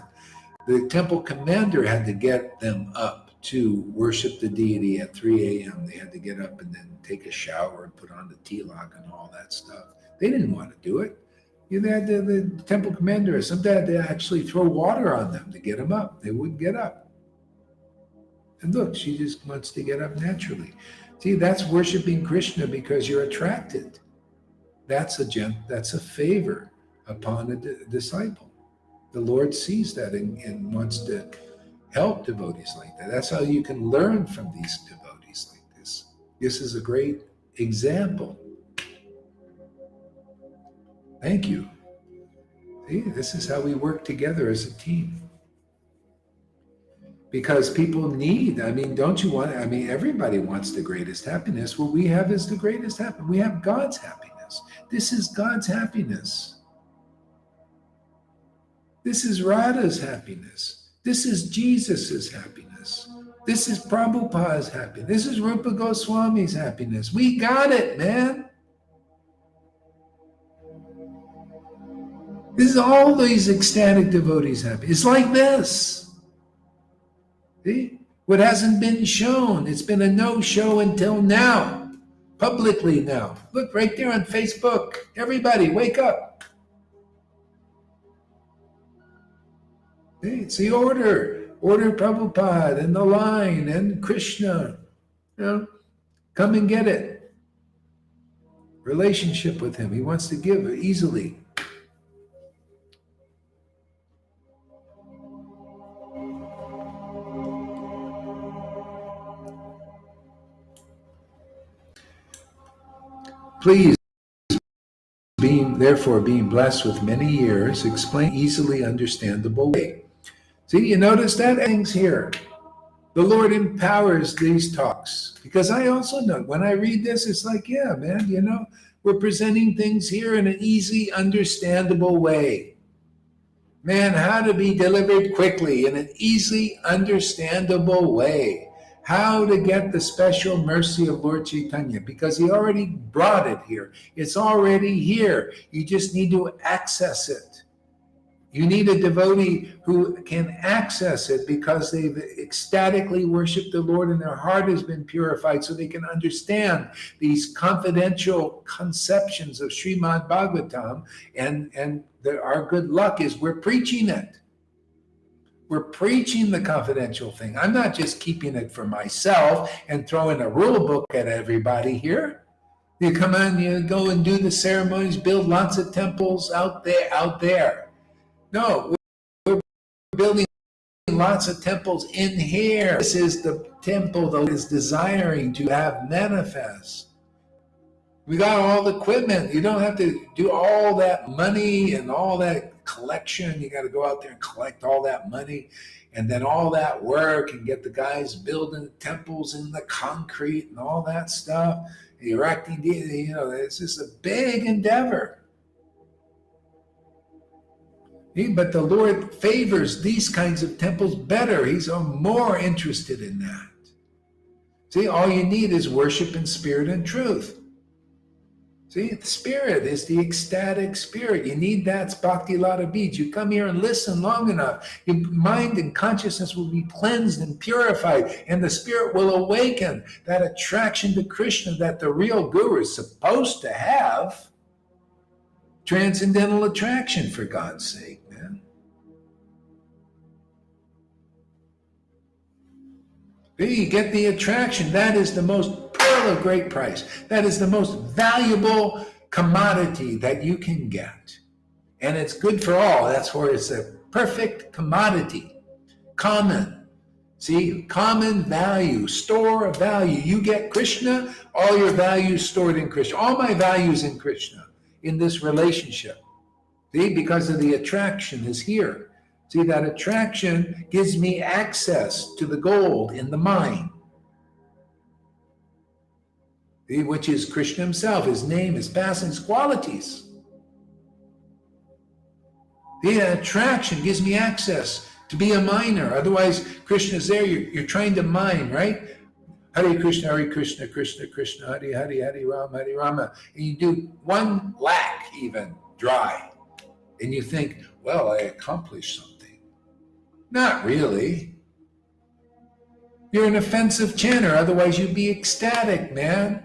The temple commander had to get them up to worship the deity at 3 a.m. They had to get up and then take a shower and put on the tilak and all that stuff. They didn't want to do it. They had the temple commander, sometimes they actually throw water on them to get them up. They wouldn't get up. And look, she just wants to get up naturally. See, that's worshiping Krishna because you're attracted. That's a favor upon a disciple. The Lord sees that and wants to help devotees like that. That's how you can learn from these devotees like this. This is a great example. Thank you. See, this is how we work together as a team. Because people need, don't you want, everybody wants the greatest happiness. What we have is the greatest happiness. We have God's happiness. This is God's happiness. This is Radha's happiness. This is Jesus's happiness. This is Prabhupada's happiness. This is Rupa Goswami's happiness. We got it, man. This is all these ecstatic devotees happy. It's like this. See? What hasn't been shown. It's been a no-show until now. Publicly now. Look right there on Facebook. Everybody, wake up. See? It's the order. Order Prabhupada and the line and Krishna. You know, come and get it. Relationship with him. He wants to give easily. Please, therefore, being blessed with many years, explain easily understandable way. See, you notice that things here. The Lord empowers these talks. Because I also know, when I read this, it's like, yeah, man, we're presenting things here in an easy, understandable way. Man, how to be delivered quickly in an easy, understandable way. How to get the special mercy of Lord Caitanya, because he already brought it here. It's already here. You just need to access it. You need a devotee who can access it because they've ecstatically worshiped the Lord and their heart has been purified so they can understand these confidential conceptions of Srimad Bhagavatam. And our good luck is we're preaching it. We're preaching the confidential thing. I'm not just keeping it for myself and throwing a rule book at everybody here. You come on, you go and do the ceremonies, build lots of temples out there. No, we're building lots of temples in here. This is the temple that is desiring to have manifest. We got all the equipment. You don't have to do all that money and all that collection. You got to go out there and collect all that money and then all that work and get the guys building temples in the concrete and all that stuff. Erecting, it's just a big endeavor. But the Lord favors these kinds of temples better. He's more interested in that. See, all you need is worship in spirit and truth. See, the spirit is the ecstatic spirit. You need that Bhakti Lata Beach. You come here and listen long enough. Your mind and consciousness will be cleansed and purified, and the spirit will awaken that attraction to Krishna that the real guru is supposed to have. Transcendental attraction, for God's sake, man. You get the attraction. That is the most pearl of great price. That is the most valuable commodity that you can get. And it's good for all. That's where it's a perfect commodity. Common. See, common value, store of value. You get Krishna, all your values stored in Krishna. All my values in Krishna, in this relationship. See, because of the attraction is here. See, that attraction gives me access to the gold in the mind. See, which is Krishna himself, his name, his past, his qualities. The attraction gives me access to be a miner. Otherwise, Krishna's there. You're trying to mine, right? Hare Krishna, Krishna Krishna, Hare Hare, Hare Rama. And you do one lack even dry. And you think, well, I accomplished something. Not really. You're an offensive chanter. Otherwise, you'd be ecstatic, man.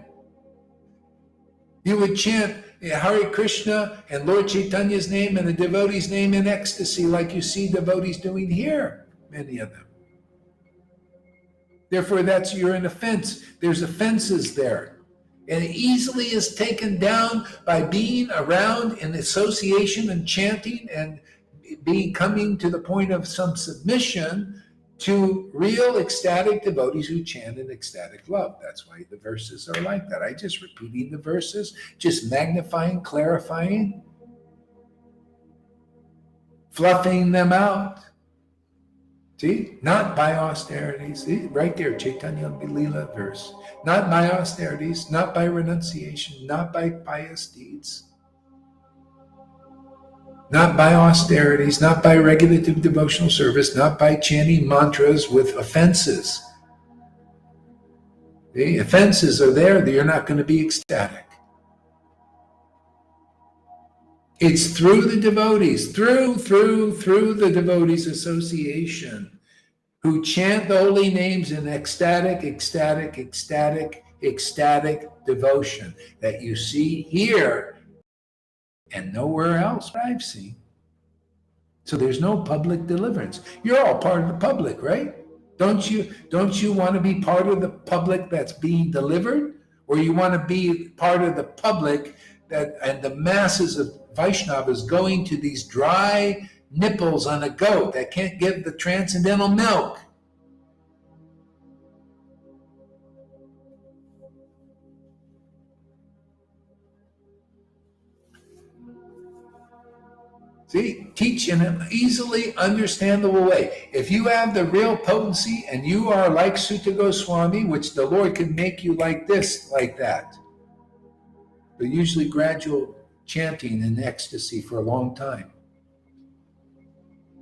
You would chant Hare Krishna and Lord Caitanya's name and the devotee's name in ecstasy like you see devotees doing here, many of them. Therefore, you're an offense. There's offenses there. And it easily is taken down by being around in association and chanting and coming to the point of some submission to real ecstatic devotees who chant in ecstatic love. That's why the verses are like that. I just repeating the verses, just magnifying, clarifying, fluffing them out. See, not by austerities. See, right there, Chaitanya Lila verse. Not by austerities, not by renunciation, not by pious deeds. Not by austerities, not by regulative devotional service, not by chanting mantras with offenses. The offenses are there that you're not going to be ecstatic. It's through the devotees, through the devotees association who chant the holy names in ecstatic devotion that you see here and nowhere else I've seen. So there's no public deliverance. You're all part of the public, right? Don't you want to be part of the public that's being delivered? Or you want to be part of the public and the masses of Vaishnavas going to these dry nipples on a goat that can't give the transcendental milk? See, teach in an easily understandable way. If you have the real potency and you are like Sutta Goswami, which the Lord can make you like this, like that, but usually gradual chanting in ecstasy for a long time.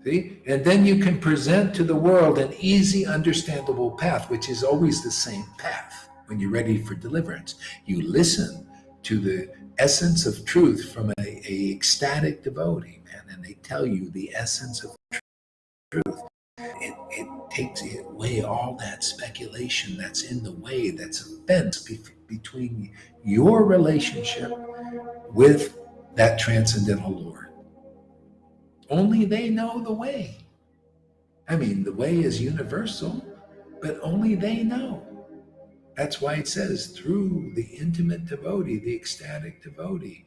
See? And then you can present to the world an easy, understandable path, which is always the same path when you're ready for deliverance. You listen to the essence of truth from a ecstatic devotee, man, and they tell you the essence of truth. It takes away all that speculation that's in the way, that's a fence between your relationship with that transcendental Lord. Only they know the way. I mean, the way is universal, but only they know. That's why it says through the intimate devotee, the ecstatic devotee,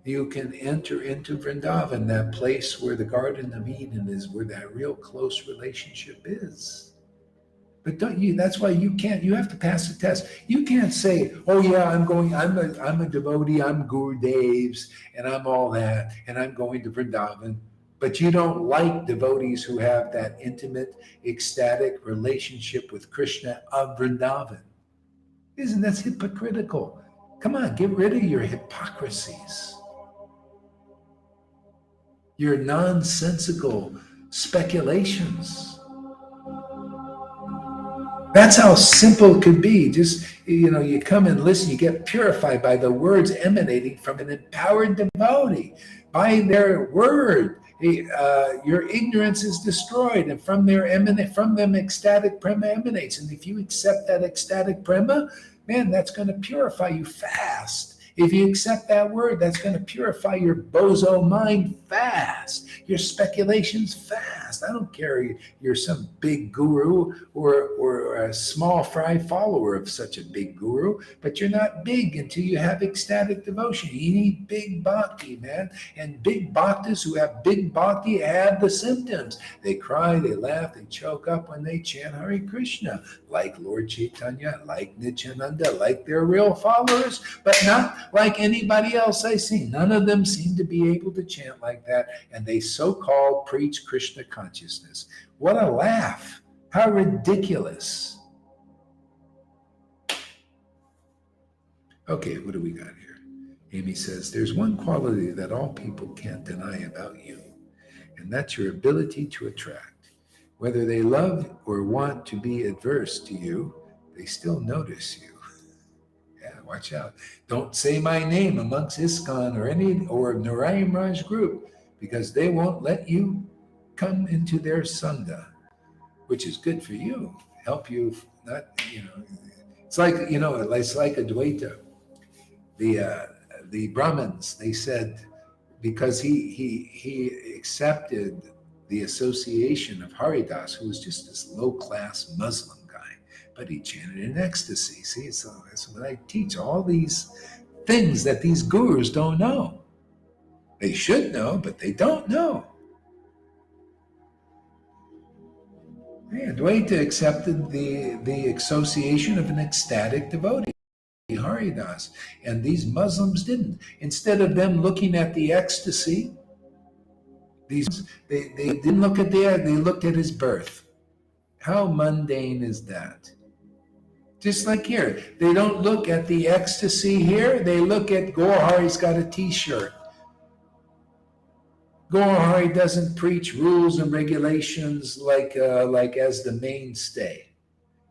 you can enter into Vrindavan, that place where the Garden of Eden is, where that real close relationship is. But that's why you have to pass the test. You can't say, oh yeah, I'm a devotee, I'm Gurudev's, and I'm all that, and I'm going to Vrindavan. But you don't like devotees who have that intimate, ecstatic relationship with Krishna of Vrindavan. Isn't that hypocritical? Come on, get rid of your hypocrisies. Your nonsensical speculations. That's how simple it could be. Just, you come and listen, you get purified by the words emanating from an empowered devotee. By their word, your ignorance is destroyed, and from them ecstatic prema emanates. And if you accept that ecstatic prema, man, that's going to purify you fast. If you accept that word, that's going to purify your bozo mind fast, your speculations fast. I don't care you're some big guru or a small fry follower of such a big guru, but you're not big until you have ecstatic devotion. You need big bhakti, man. And big bhaktas who have big bhakti have the symptoms. They cry, they laugh, they choke up when they chant Hare Krishna, like Lord Caitanya, like Nityananda, like their real followers, but not like anybody else I see. None of them seem to be able to chant like that, and they so-called preach Krishna consciousness. What a laugh. How ridiculous. Okay, what do we got here? Amy says, there's one quality that all people can't deny about you, and that's your ability to attract. Whether they love or want to be adverse to you, they still notice you. Yeah, watch out. Don't say my name amongst ISKCON or Narayan Raj group, because they won't let you come into their Sangha, which is good for you. Help you not, it's like, it's like Advaita. The Brahmins, they said, because he accepted the association of Haridas, who was just this low-class Muslim guy, but he chanted in ecstasy. See, so that's what I teach, all these things that these gurus don't know. They should know, but they don't know. Yeah, Dvaita accepted the association of an ecstatic devotee, Haridas, and these Muslims didn't. Instead of them looking at the ecstasy, they didn't look at they looked at his birth. How mundane is that? Just like here, they don't look at the ecstasy here, they look at Gohari's got a t-shirt. Gohari doesn't preach rules and regulations like as the mainstay.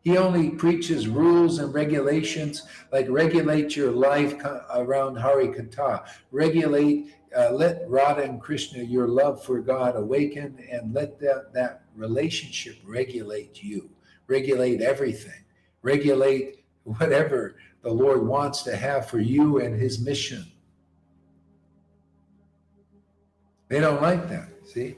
He only preaches rules and regulations like regulate your life around Hari Katha. Let Radha and Krishna, your love for God, awaken, and let that relationship regulate you. Regulate everything. Regulate whatever the Lord wants to have for you and his mission. They don't like that, see?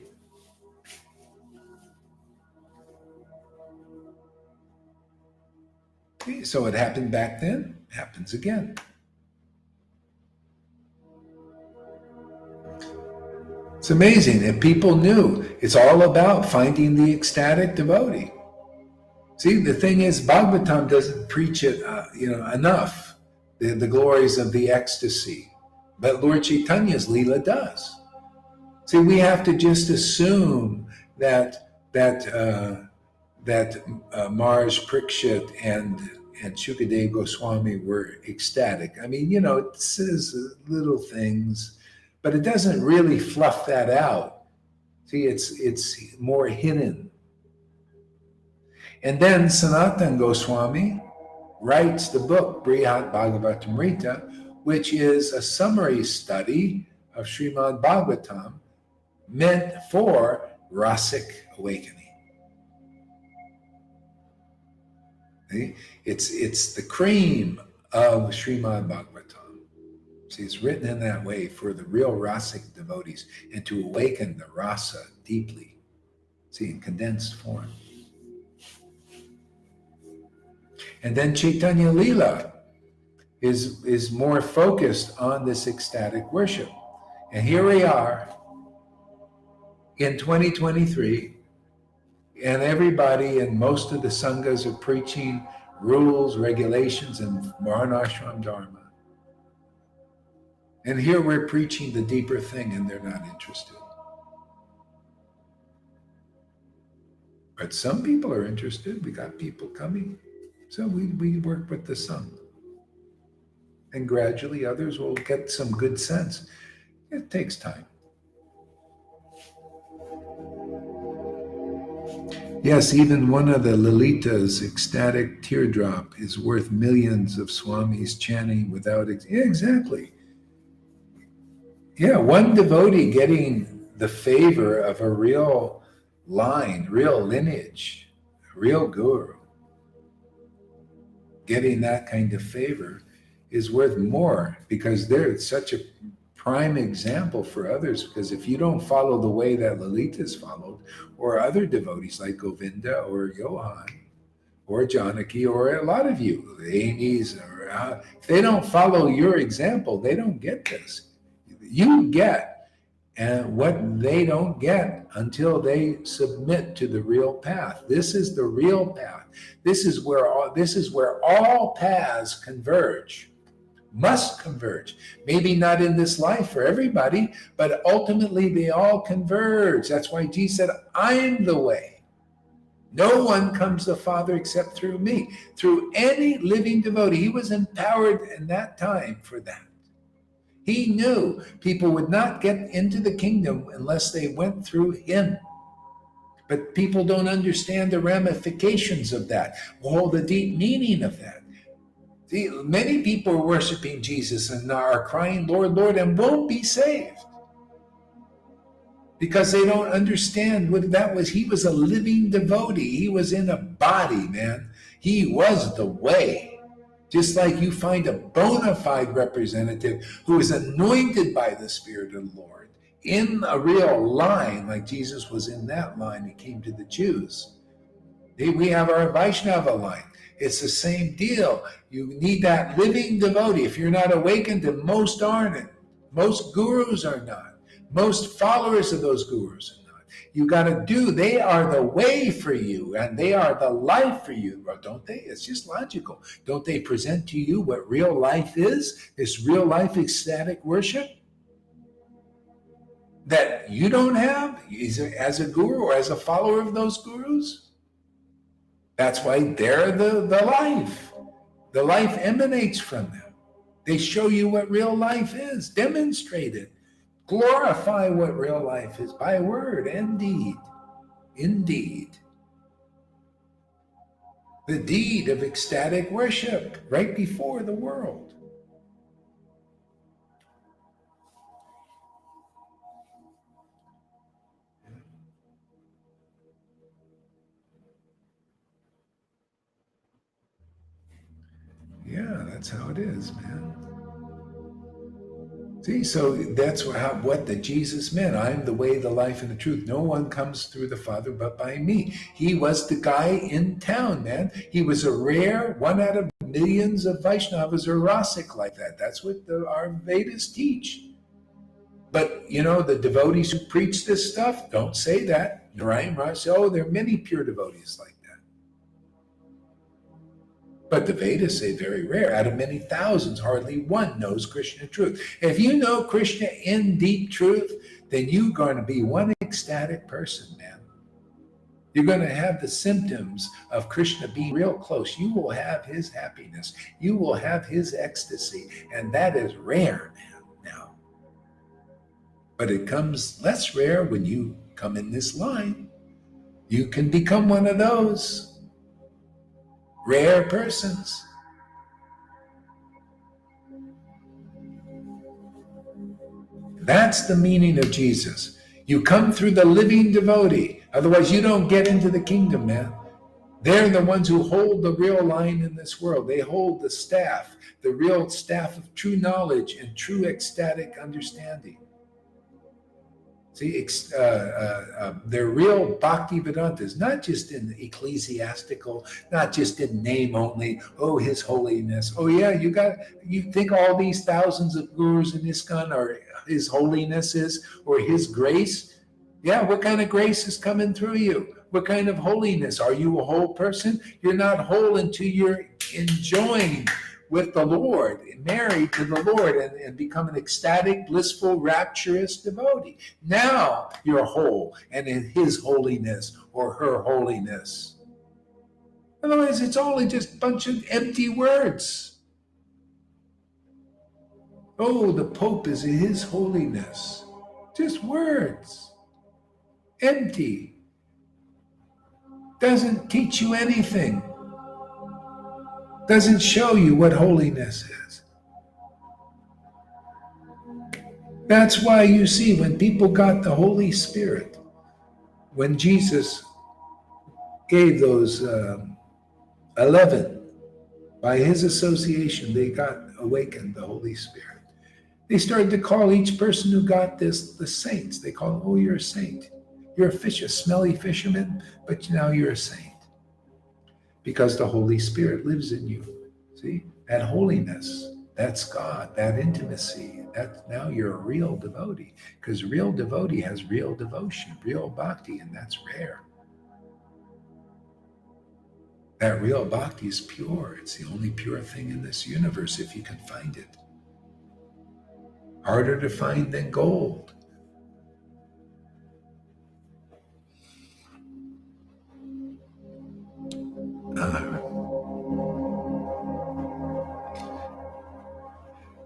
So it happened back then, happens again. It's amazing. If people knew, it's all about finding the ecstatic devotee. See, the thing is, Bhagavatam doesn't preach it, enough, the glories of the ecstasy. But Lord Chaitanya's Leela does. See, we have to just assume that Maharaj Parikshit and Shukadev Goswami were ecstatic. I mean, it says little things, but it doesn't really fluff that out. See, it's more hidden. And then Sanatana Goswami writes the book Brihad Bhagavatamrita, which is a summary study of Srimad Bhagavatam meant for rasic awakening. See? It's the cream of Srimad Bhagavatam. See, it's written in that way for the real rasic devotees and to awaken the rasa deeply. See, in condensed form. And then Chaitanya Leela is more focused on this ecstatic worship. And here we are in 2023, and everybody and most of the sanghas are preaching rules, regulations, and varnashram dharma. And here we're preaching the deeper thing, and they're not interested. But some people are interested. We got people coming. So we work with the Sangha. And gradually others will get some good sense. It takes time. Yes, even one of the Lalita's ecstatic teardrop is worth millions of Swamis chanting without... Yeah, exactly. Yeah, one devotee getting the favor of a real line, real lineage, a real guru, getting that kind of favor is worth more, because they're such a prime example for others. Because if you don't follow the way that Lalita's followed, or other devotees like Govinda or Johan or Janaki, or a lot of you, the Amy's, or if they don't follow your example, they don't get this. You get and what they don't get until they submit to the real path. This is the real path. This is where all paths converge, must converge. Maybe not in this life for everybody, but ultimately they all converge. That's why Jesus said, I'm the way. No one comes to the Father except through me. Through any living devotee. He was empowered in that time for that. He knew people would not get into the kingdom unless they went through him. But people don't understand the ramifications of that, all the deep meaning of that. See, many people are worshiping Jesus and are crying, Lord, Lord, and won't be saved. Because they don't understand what that was. He was a living devotee. He was in a body, man. He was the way. Just like you find a bona fide representative who is anointed by the Spirit of the Lord in a real line, like Jesus was in that line. He came to the Jews. We have our Vaishnava line. It's the same deal. You need that living devotee. If you're not awakened, and most aren't. Most gurus are not. Most followers of those gurus are not. You got to they are the way for you, and they are the life for you, don't they? It's just logical. Don't they present to you what real life is? This real life ecstatic worship that you don't have as a guru or as a follower of those gurus? That's why they're the life. The life emanates from them. They show you what real life is, demonstrate it. Glorify what real life is by word and deed. Indeed. The deed of ecstatic worship right before the world. Yeah, that's how it is, man. See, so that's what the Jesus meant. I'm the way, the life, and the truth. No one comes through the Father but by me. He was the guy in town, man. He was a rare, one out of millions of Vaishnavas are Rasic like that. That's what our Vedas teach. But, the devotees who preach this stuff don't say that. Right? So, there are many pure devotees like that. But the Vedas say very rare. Out of many thousands, hardly one knows Krishna truth. If you know Krishna in deep truth, then you're going to be one ecstatic person, man. You're going to have the symptoms of Krishna being real close. You will have his happiness. You will have his ecstasy. And that is rare, man, now. But it comes less rare when you come in this line. You can become one of those rare persons. That's the meaning of Jesus. You come through the living devotee. Otherwise, you don't get into the kingdom, man. They're the ones who hold the real line in this world. They hold the staff, the real staff of true knowledge and true ecstatic understanding. See, they're real Bhakti Vedantas, not just in ecclesiastical, not just in name only. Oh, His Holiness. Oh, yeah, you think all these thousands of gurus in ISKCON are His Holinesses or His grace? Yeah, what kind of grace is coming through you? What kind of holiness? Are you a whole person? You're not whole until you're enjoying with the Lord, married to the Lord, and become an ecstatic, blissful, rapturous devotee. Now you're whole and in His holiness or her holiness. Otherwise, it's only just a bunch of empty words. Oh, the Pope is in His holiness. Just words. Empty. Doesn't teach you anything. Doesn't show you what holiness is. That's why you see when people got the Holy Spirit, when Jesus gave those 11, by His association, they got awakened the Holy Spirit. They started to call each person who got this the saints. They call them, oh, you're a saint. You're a fish, a smelly fisherman, but now you're a saint. Because the Holy Spirit lives in you. See? That holiness, that's God, that intimacy. That now you're a real devotee. Because real devotee has real devotion, real bhakti, and that's rare. That real bhakti is pure. It's the only pure thing in this universe if you can find it. Harder to find than gold.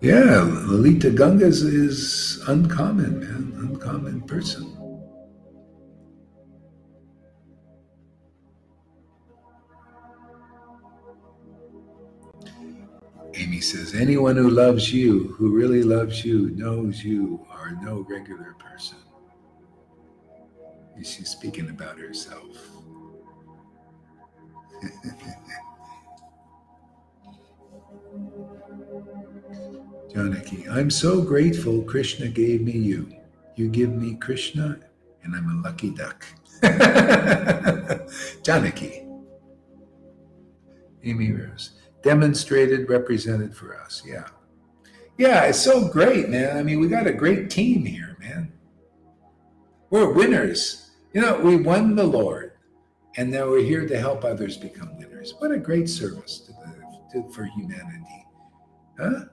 Yeah, Lalita Gangas is uncommon, man. Uncommon person. Amy says, anyone who loves you, who really loves you, knows you are no regular person. She's speaking about herself. Janaki, I'm so grateful Krishna gave me you. You give me Krishna, and I'm a lucky duck. Janaki. Amy Rose. Demonstrated, represented for us. Yeah. Yeah, it's so great, man. I mean, we got a great team here, man. We're winners. You know, we won the Lord, and now we're here to help others become winners. What a great service for humanity. Huh?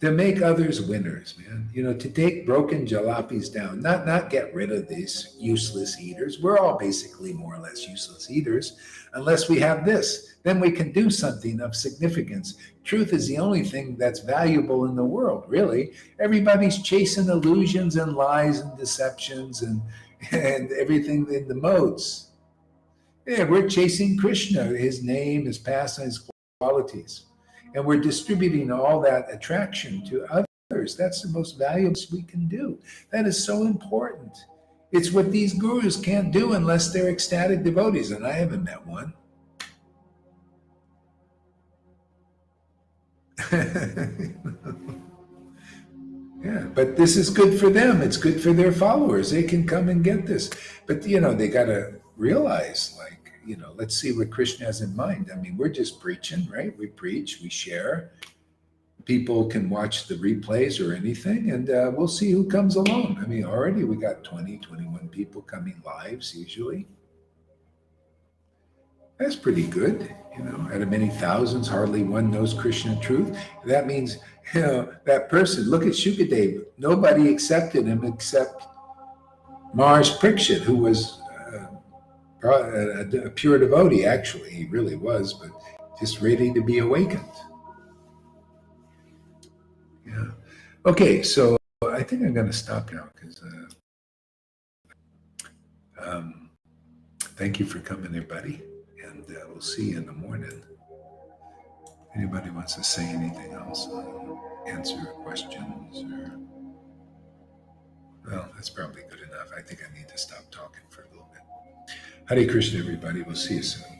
To make others winners, man. You know, to take broken jalopis down, not get rid of these useless eaters. We're all basically more or less useless eaters, unless we have this. Then we can do something of significance. Truth is the only thing that's valuable in the world, really. Everybody's chasing illusions and lies and deceptions and everything in the modes. Yeah, we're chasing Krishna, his name, his past, and his qualities. And we're distributing all that attraction to others. That's the most valuable we can do. That is so important. It's what these gurus can't do unless they're ecstatic devotees, and I haven't met one. Yeah, but this is good for them. It's good for their followers. They can come and get this. But, you know, they got to realize, like, you know, let's see what Krishna has in mind. I mean, we're just preaching, right? We preach, we share. People can watch the replays or anything, and we'll see who comes along. I mean, already we got 20, 21 people coming lives usually. That's pretty good. You know, out of many thousands, hardly one knows Krishna truth. That means, you know, that person, look at Shukadev. Nobody accepted him except Mars Prikshit, who was a pure devotee, actually. He really was, but just ready to be awakened. Yeah. Okay, so I think I'm going to stop now because thank you for coming, everybody. And we'll see you in the morning. Anybody wants to say anything else, answer questions, or well, that's probably good enough. I think I need to stop talking for a little bit. Hare Krishna, everybody. We'll see you soon.